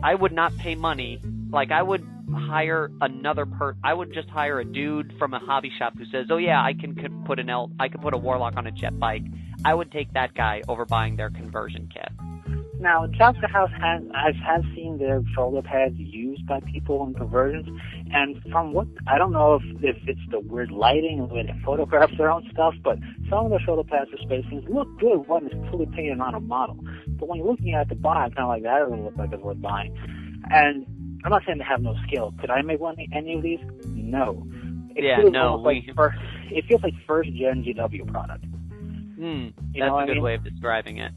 I would not pay money. Like, I would hire I would just hire a dude from a hobby shop who says, oh yeah, I can put a Warlock on a jet bike. I would take that guy over buying their conversion kit. Now, Chapterhouse I've seen their shoulder pads used by people in conversions, and from what, I don't know if it's the weird lighting and the way they photograph their own stuff, but some of the shoulder pads for Space Marines look good when it's fully painted on a model. But when you're looking at the buy, kind of like, that doesn't look like it's worth buying. And I'm not saying they have no skill. Could I make any of these? No. It feels like first-gen GW product. That's a good way of describing it.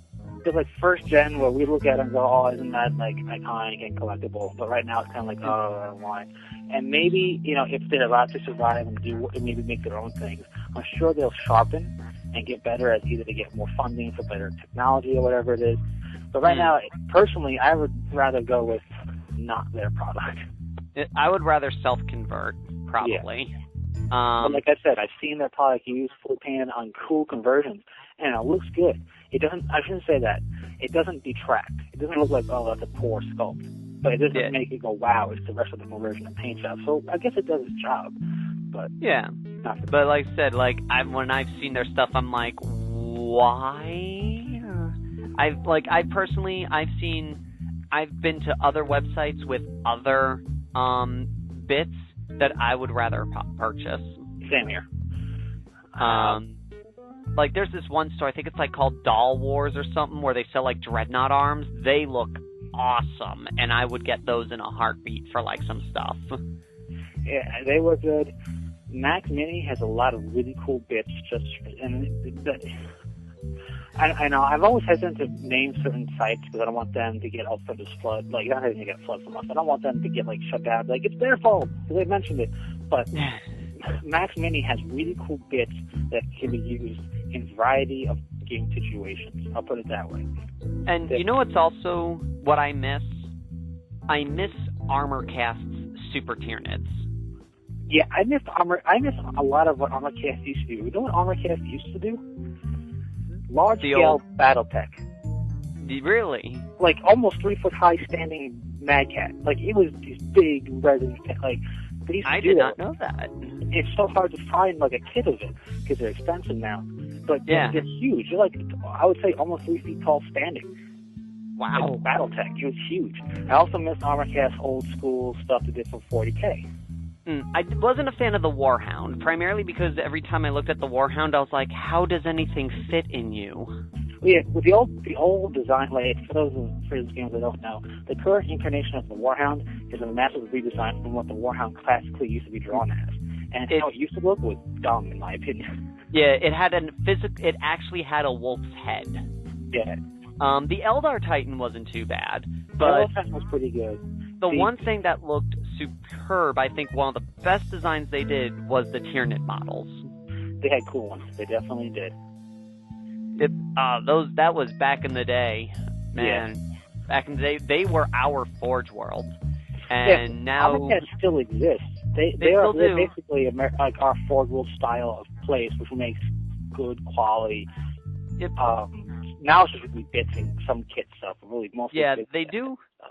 It's like first gen where we look at it and go, oh, isn't that like iconic and collectible? But right now it's kind of like, oh, I don't want it. And maybe, you know, if they're allowed to survive and maybe make their own things, I'm sure they'll sharpen and get better as either they get more funding for better technology or whatever it is. But right now, personally, I would rather go with not their product. I would rather self-convert, probably. Yeah. But like I said, I've seen their product used full painted on cool conversions, and it looks good. I shouldn't say that. It doesn't detract. It doesn't look like, oh, that's a poor sculpt. But it doesn't make it go, wow, it's the rest of the conversion and paint job. So I guess it does its job. But yeah. But like I said, like, when I've seen their stuff, I'm like, why? I've been to other websites with other bits that I would rather purchase. Same here. Like, there's this one store, I think it's like called Doll Wars or something, where they sell like Dreadnought arms. They look awesome, and I would get those in a heartbeat for like some stuff. Yeah, they were good. Max Mini has a lot of really cool bits. I know I've always hesitant to name certain sites because I don't want them to get all sorts of flood. Like, not having to get flood from us. I don't want them to get like shut down. Like, it's their fault because they mentioned it. But Max Mini has really cool bits that can be used in a variety of game situations. I'll put it that way. And you know what's also what I miss? I miss ArmorCast's Super Tyranids. Yeah, I miss a lot of what ArmorCast used to do. You know what ArmorCast used to do? Large-scale battle tech. Really? Like, almost 3-foot-high standing Mad Cat. Like, it was these big resin, like, they used to do not know that. It's so hard to find, like, a kit of it, because they're expensive now. But they're huge. They're, like, I would say almost 3 feet tall standing. Wow. Like, battle tech. It was huge. I also miss ArmorCast old school stuff they did for 40K. I wasn't a fan of the Warhound, primarily because every time I looked at the Warhound, I was like, how does anything fit in you? Yeah, with the old design, like, for those games that don't know, the current incarnation of the Warhound is a massive redesign from what the Warhound classically used to be drawn as. And how it used to look was dumb, in my opinion. Yeah, it actually had a wolf's head. Yeah. The Eldar Titan wasn't too bad, but the Eldar Titan was pretty good. The one thing that looked superb, I think one of the best designs they did was the Tyranid models. They had cool ones. They definitely did. That was back in the day, man. Yeah. Back in the day, they were our Forge World, and now ArmorCast still exists. They're basically like our Forge World style of place, which makes good quality Yep. Now it's just really bits and some kit stuff. Really, mostly. Yeah, bits they do. Stuff.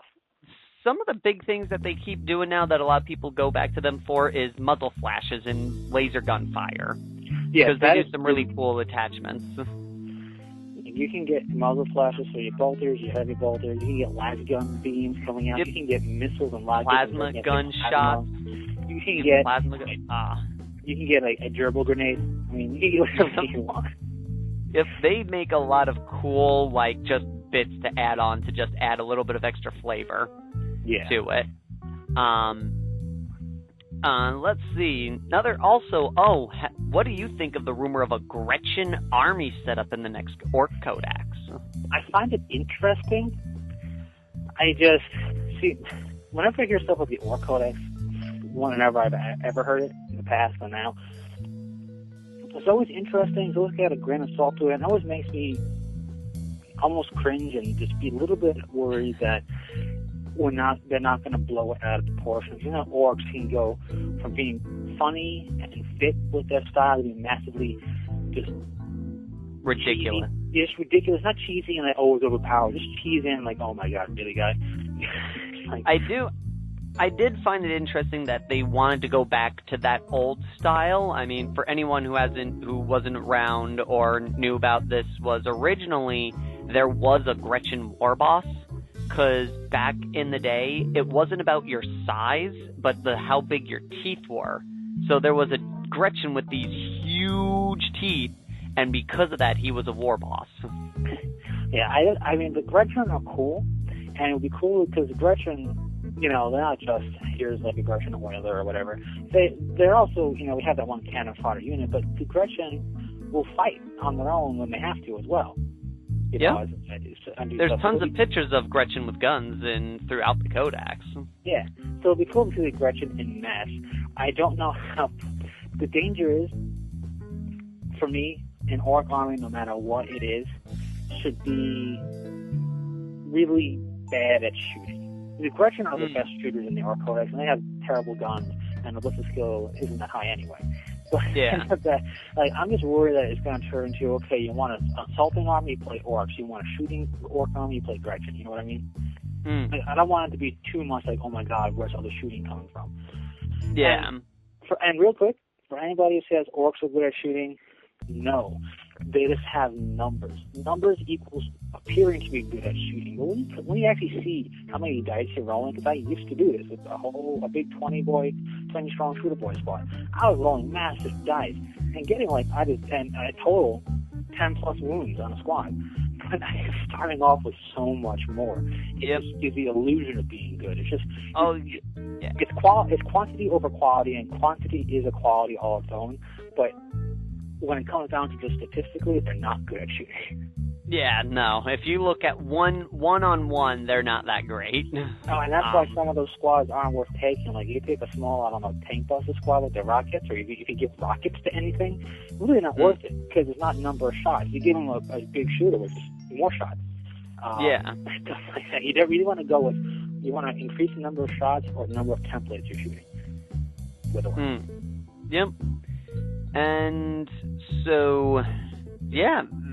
Some of the big things that they keep doing now that a lot of people go back to them for is muzzle flashes and laser gunfire. Yeah, because they do some really cool attachments. You can get muzzle flashes for your bolters, your heavy bolters. You can get las gun beams coming out. Yep. You can get missiles and rockets. Plasma gun shots. You can get plasma gun. You can get a gerbil grenade. I mean, you can get whatever you want. If they make a lot of cool, just bits to add on to just add a little bit of extra flavor to it. Let's see. What do you think of the rumor of a Gretchen army setup in the next Orc Codex? I find it interesting. I just see whenever I hear stuff with the Orc Codex, whenever I've ever heard it in the past and now, it's always interesting. It's always got a grain of salt to it, and it always makes me almost cringe and just be a little bit worried that they're not going to blow it out of proportion. You know, orcs can go from being funny and fit with their style to being massively just ridiculous. Cheesy. Just ridiculous, not cheesy and always overpowered. Just cheesy and oh my god, really, guy. I did find it interesting that they wanted to go back to that old style. I mean, for anyone who wasn't around or knew about this, was originally there was a Gretchen war boss. Because back in the day, it wasn't about your size, but how big your teeth were. So there was a Gretchen with these huge teeth, and because of that, he was a war boss. Yeah, I mean, the Gretchen are cool, and it would be cool because the Gretchen, they're not just, here's a Gretchen Oiler or whatever. They're also, we have that one cannon fodder unit, but the Gretchen will fight on their own when they have to as well. There's tons of pictures of Gretchen with guns throughout the Codex. Yeah, so it'd be cool to see the Gretchen in mass. I don't know how. The danger is, for me, an Orc army, no matter what it is, should be really bad at shooting. The Gretchen are the best shooters in the Orc Codex, and they have terrible guns, and the ballistic skill isn't that high anyway. Yeah. I'm just worried that it's going to turn into, okay, you want an assaulting army, you play Orcs. You want a shooting Orc army, you play Gretchen. You know what I mean? I don't want it to be too much oh my god, where's all the shooting coming from? Yeah. And real quick, for anybody who says Orcs are good at shooting, no. They just have numbers. Numbers equals appearing to be good at shooting. But when you actually see how many dice you're rolling, because I used to do this with a big 20 strong shooter boy squad. I was rolling massive dice and getting a total 10 plus wounds on a squad. But starting off with so much more. It just gives the illusion of being good. It's just it's quantity over quality, and quantity is a quality all its own. But when it comes down to just statistically, they're not good at shooting. Yeah, no. If you look at one-on-one, they're not that great. Oh, and that's why some of those squads aren't worth taking. You take a small, tank buster squad with their rockets, or if you give rockets to anything, really not worth it, because it's not number of shots. You give them a big shooter with just more shots. Stuff like that. You don't really want to go with, you want to increase the number of shots or the number of templates you're shooting with a weapon. Yep. And so,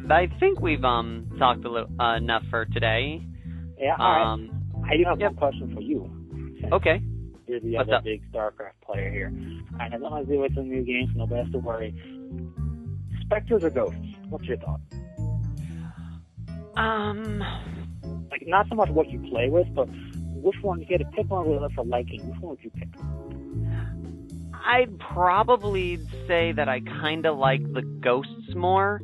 I think we've talked enough for today. Yeah, all right. I do have one question for you. Okay. You're the other big StarCraft player here. I have nothing to do with the new games, nobody has to worry. Spectres or ghosts? What's your thought? Not so much what you play with, but which one, if you had to pick one for liking, which one would you pick? I'd probably say that I kind of like the ghosts more,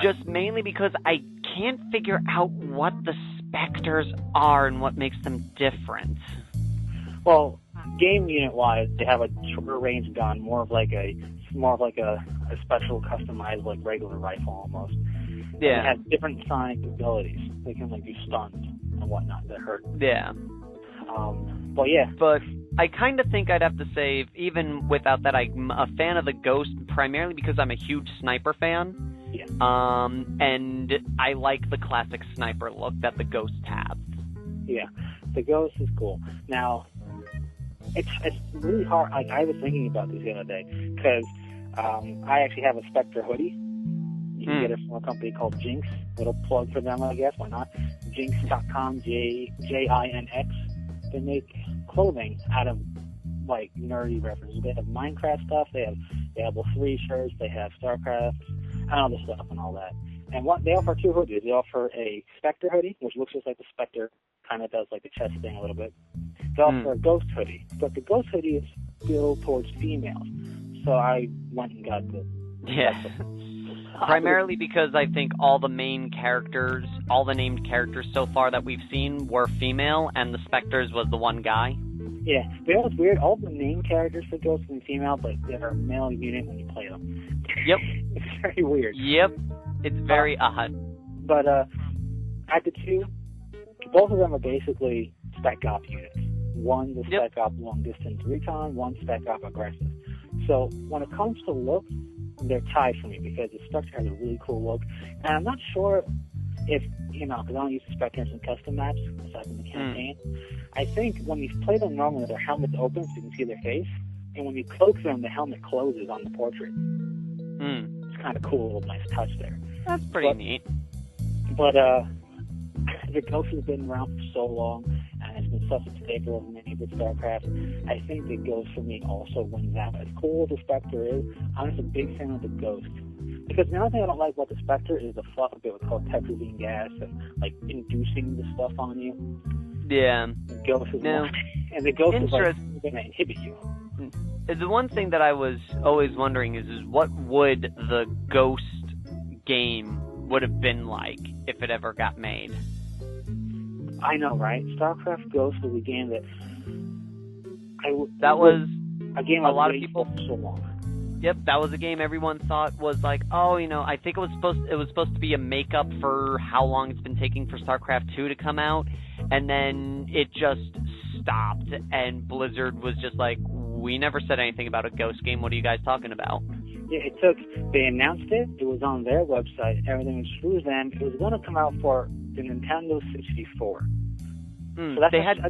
just mainly because I can't figure out what the specters are and what makes them different. Well, game unit-wise, they have a shorter range gun, more of a special customized regular rifle almost. Yeah. And it has different sonic abilities. They can do stuns and whatnot that hurt. Yeah. But I kind of think I'd have to say, even without that, I'm a fan of the Ghost primarily because I'm a huge sniper fan. Yeah. And I like the classic sniper look that the Ghosts have. Yeah, the Ghost is cool. Now, it's really hard. I was thinking about this the other day because I actually have a Spectre hoodie You can get it from a company called Jinx. Little plug for them, I guess. Why not? Jinx.com, Jinx. They make clothing out of like nerdy references. They have Minecraft stuff. They have Diablo 3 shirts. They have StarCraft and other stuff and all that. And what they offer 2 hoodies. They offer a Spectre hoodie, which looks just like the Spectre, kind of does like the chest thing a little bit. They offer a Ghost hoodie, but the Ghost hoodie is built towards females. So I went and got the primarily because I think all the named characters so far that we've seen were female, and the Spectres was the one guy. Yeah, but it was weird. All the main characters for Ghost are female, but they're a male unit when you play them. Yep. It's very weird. Yep. It's very odd. But at the 2, both of them are basically spec op units. One's a spec op long distance recon, one's spec op aggressive. So when it comes to look, they're tied for me because the Spectre has a really cool look. And I'm not sure if, because I don't use the Spectre in some custom maps, aside from the campaign. I think when you play them normally, their helmets open so you can see their face. And when you cloak them, the helmet closes on the portrait. It's kind of cool, little nice touch there. That's pretty neat. But the Ghost has been around for so long, and it's been such a staple of many good StarCraft. I think the Ghost for me also wins out. As cool as the Spectre is, I'm just a big fan of the Ghost. Because the only thing I don't like about the Spectre is the fluff of it with Texazine gas and like inducing the stuff on you. Yeah. The Ghost is and the Ghost is like going to inhibit you. The one thing that I was always wondering is what would the Ghost game would have been like if it ever got made. I know, right? StarCraft Ghost was a game that a lot of people for so long. Yep, that was a game everyone thought was like, I think it was supposed to be a makeup for how long it's been taking for StarCraft 2 to come out, and then it just stopped, and Blizzard was just like, we never said anything about a Ghost game, what are you guys talking about? Yeah, they announced it was on their website, everything was through them, it was going to come out for the Nintendo 64. So they had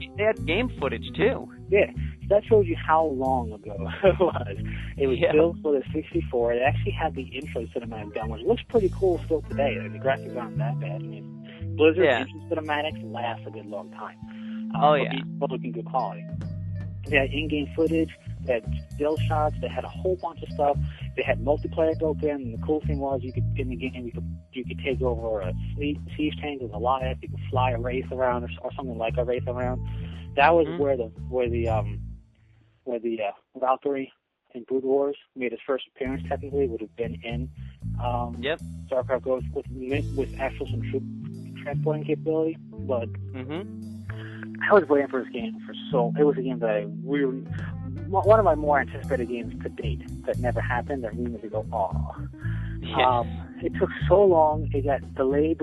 game footage too. Yeah, so that shows you how long ago it was. It was built for the 64. It actually had the intro cinematic done, which looks pretty cool still today. The graphics aren't that bad. I mean, Blizzard's intro cinematics last a good long time. But looking good quality. They had in-game footage. They had still shots. They had a whole bunch of stuff. They had multiplayer built in. And the cool thing was, in the game, you could take over a siege tank with a Goliath. You could fly a wraith around, or something like a wraith around. That was where the Valkyrie in Brood Wars made its first appearance. Technically, would have been in StarCraft Ghost with actual some troop transporting capability. But I was waiting for this game it was a game that I really, one of my more anticipated games to date that never happened. That really made me go, Yes. It took so long. It got delayed.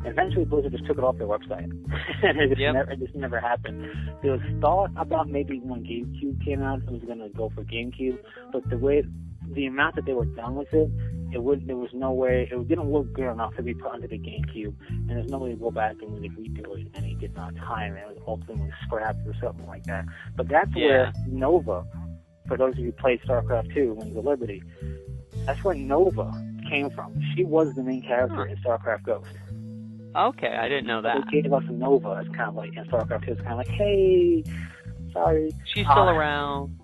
Eventually, Blizzard just took it off their website, and it just never happened. There was thought about maybe when GameCube came out, it was going to go for GameCube, but the amount that they were done with it, there was no way. It didn't look good enough to be put onto the GameCube, and there's no way to go back and really redo it. And he did not time it. It was ultimately scrapped or something like that. But that's where Nova, for those of you who played StarCraft 2, Wings of Liberty, that's where Nova came from. She was the main character in StarCraft Ghost. Okay, I didn't know that. They gave us Nova as kind of like in StarCraft 2. It's kind of like, hey, sorry. She's still around.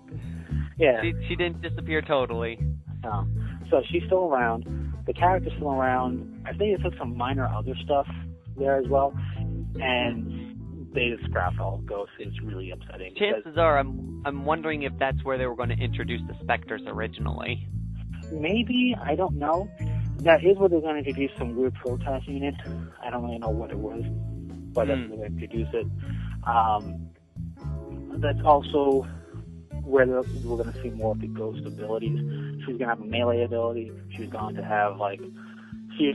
Yeah. She didn't disappear totally. No. So she's still around. The character's still around. I think it took some minor other stuff there as well. And they just scrapped all of Ghost. It's really upsetting. Chances are, I'm wondering if that's where they were going to introduce the Spectres originally. Maybe, I don't know. That is where they're going to introduce some weird protest unit. I don't really know what it was, but that's where they introduce it. That's also where we're going to see more of the Ghost abilities. She's going to have a melee ability. She's going to have, she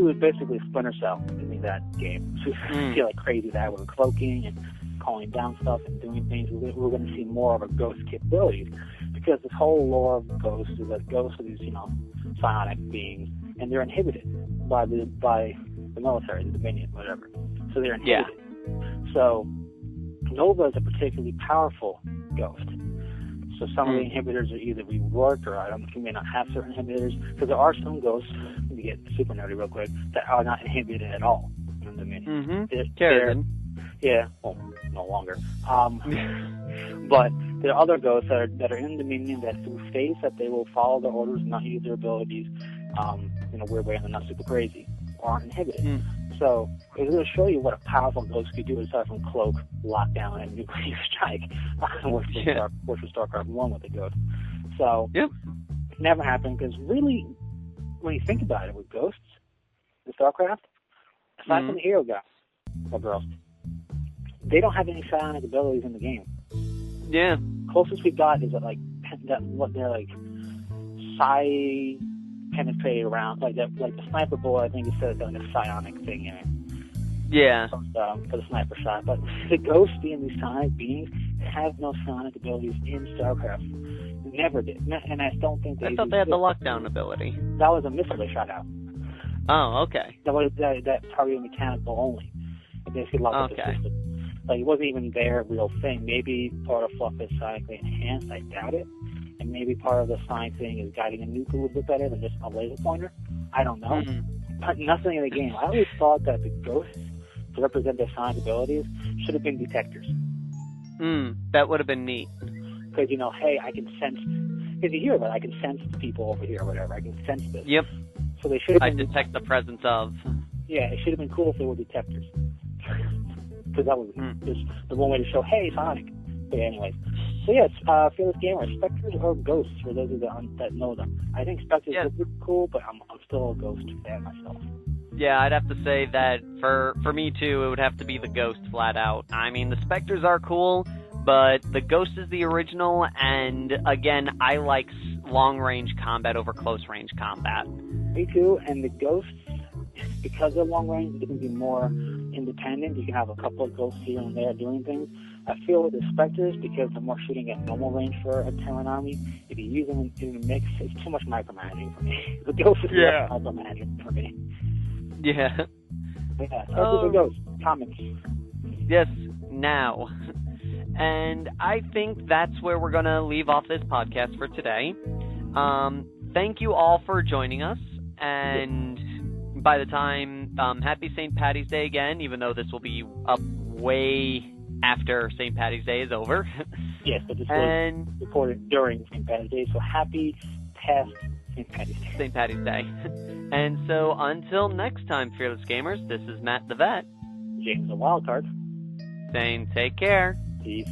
was basically Splinter Cell in that game. She's going to feel like crazy that with cloaking and calling down stuff and doing things. We're going to see more of her Ghost capabilities, because this whole lore of Ghosts is that Ghosts are these, psionic beings, and they're inhibited by the military, the Dominion, whatever. So they're inhibited. Yeah. So Nova is a particularly powerful Ghost. So some of the inhibitors are either reworked or you may not have certain inhibitors. Because there are some ghosts, let me get super nerdy real quick, that are not inhibited at all in the minion. Yeah, well, no longer. But there are other ghosts that are in the minion that through phase that they will follow their orders and not use their abilities in a weird way, and they're not super crazy or aren't inhibited. So it's going to show you what a powerful ghost could do aside from cloak, lockdown, and nuclear strike, which was StarCraft 1 with the ghost. So it never happened because really, when you think about it, with ghosts in StarCraft, aside from the hero guys or girls, they don't have any psionic abilities in the game. Yeah. Closest we got is what they're like psi penetrate around, like the sniper bullet. I think it says like a psionic thing in it. Yeah. For the sniper shot, but the ghosts being these psionic beings have no psionic abilities in StarCraft. Never did, and I don't think they. I thought they had the lockdown ability. That was a missile they shot out. Oh, okay. That targeted mechanical only. It basically locked up the system. Like, it wasn't even their real thing. Maybe part of Fluff is psionically enhanced. I doubt it. And maybe part of the psionic thing is guiding a nuke a little bit better than just a laser pointer. I don't know. But nothing in the game. I always thought that the ghosts, to represent their psionic abilities, should have been detectors. That would have been neat. Because, hey, I can sense... Because you hear that, I can sense people over here or whatever. I can sense this. Yep. So they should have been... I detect the presence of... Yeah, it should have been cool if they were detectors. Because that was just the one way to show, hey, Sonic. But anyways. So yes, Fearless Gamer, Spectres or Ghosts, for those of you that know them. I think Spectres would be cool, but I'm still a Ghost fan myself. Yeah, I'd have to say that for me too, it would have to be the Ghost flat out. I mean, the Spectres are cool, but the Ghost is the original, and again, I like long-range combat over close-range combat. Me too, and the Ghosts, because they're long-range, they can be more independent. You can have a couple of Ghosts here and there doing things. I feel with the Spectres, because they're more shooting at normal range for a Terran army, if you use them in a mix, it's too much micromanaging for me. The Ghosts is less micromanaging for me. Yeah. Yeah, Spectres or Ghosts, comments. Yes, now. And I think that's where we're going to leave off this podcast for today. Thank you all for joining us, and by the time, happy St. Paddy's Day again, even though this will be up way after St. Paddy's Day is over. Yes, but this was recorded during St. Paddy's Day, so happy past St. Paddy's Day. St. Paddy's Day. And so until next time, Fearless Gamers, this is Matt the Vet. James the Wildcard. Saying take care. Peace.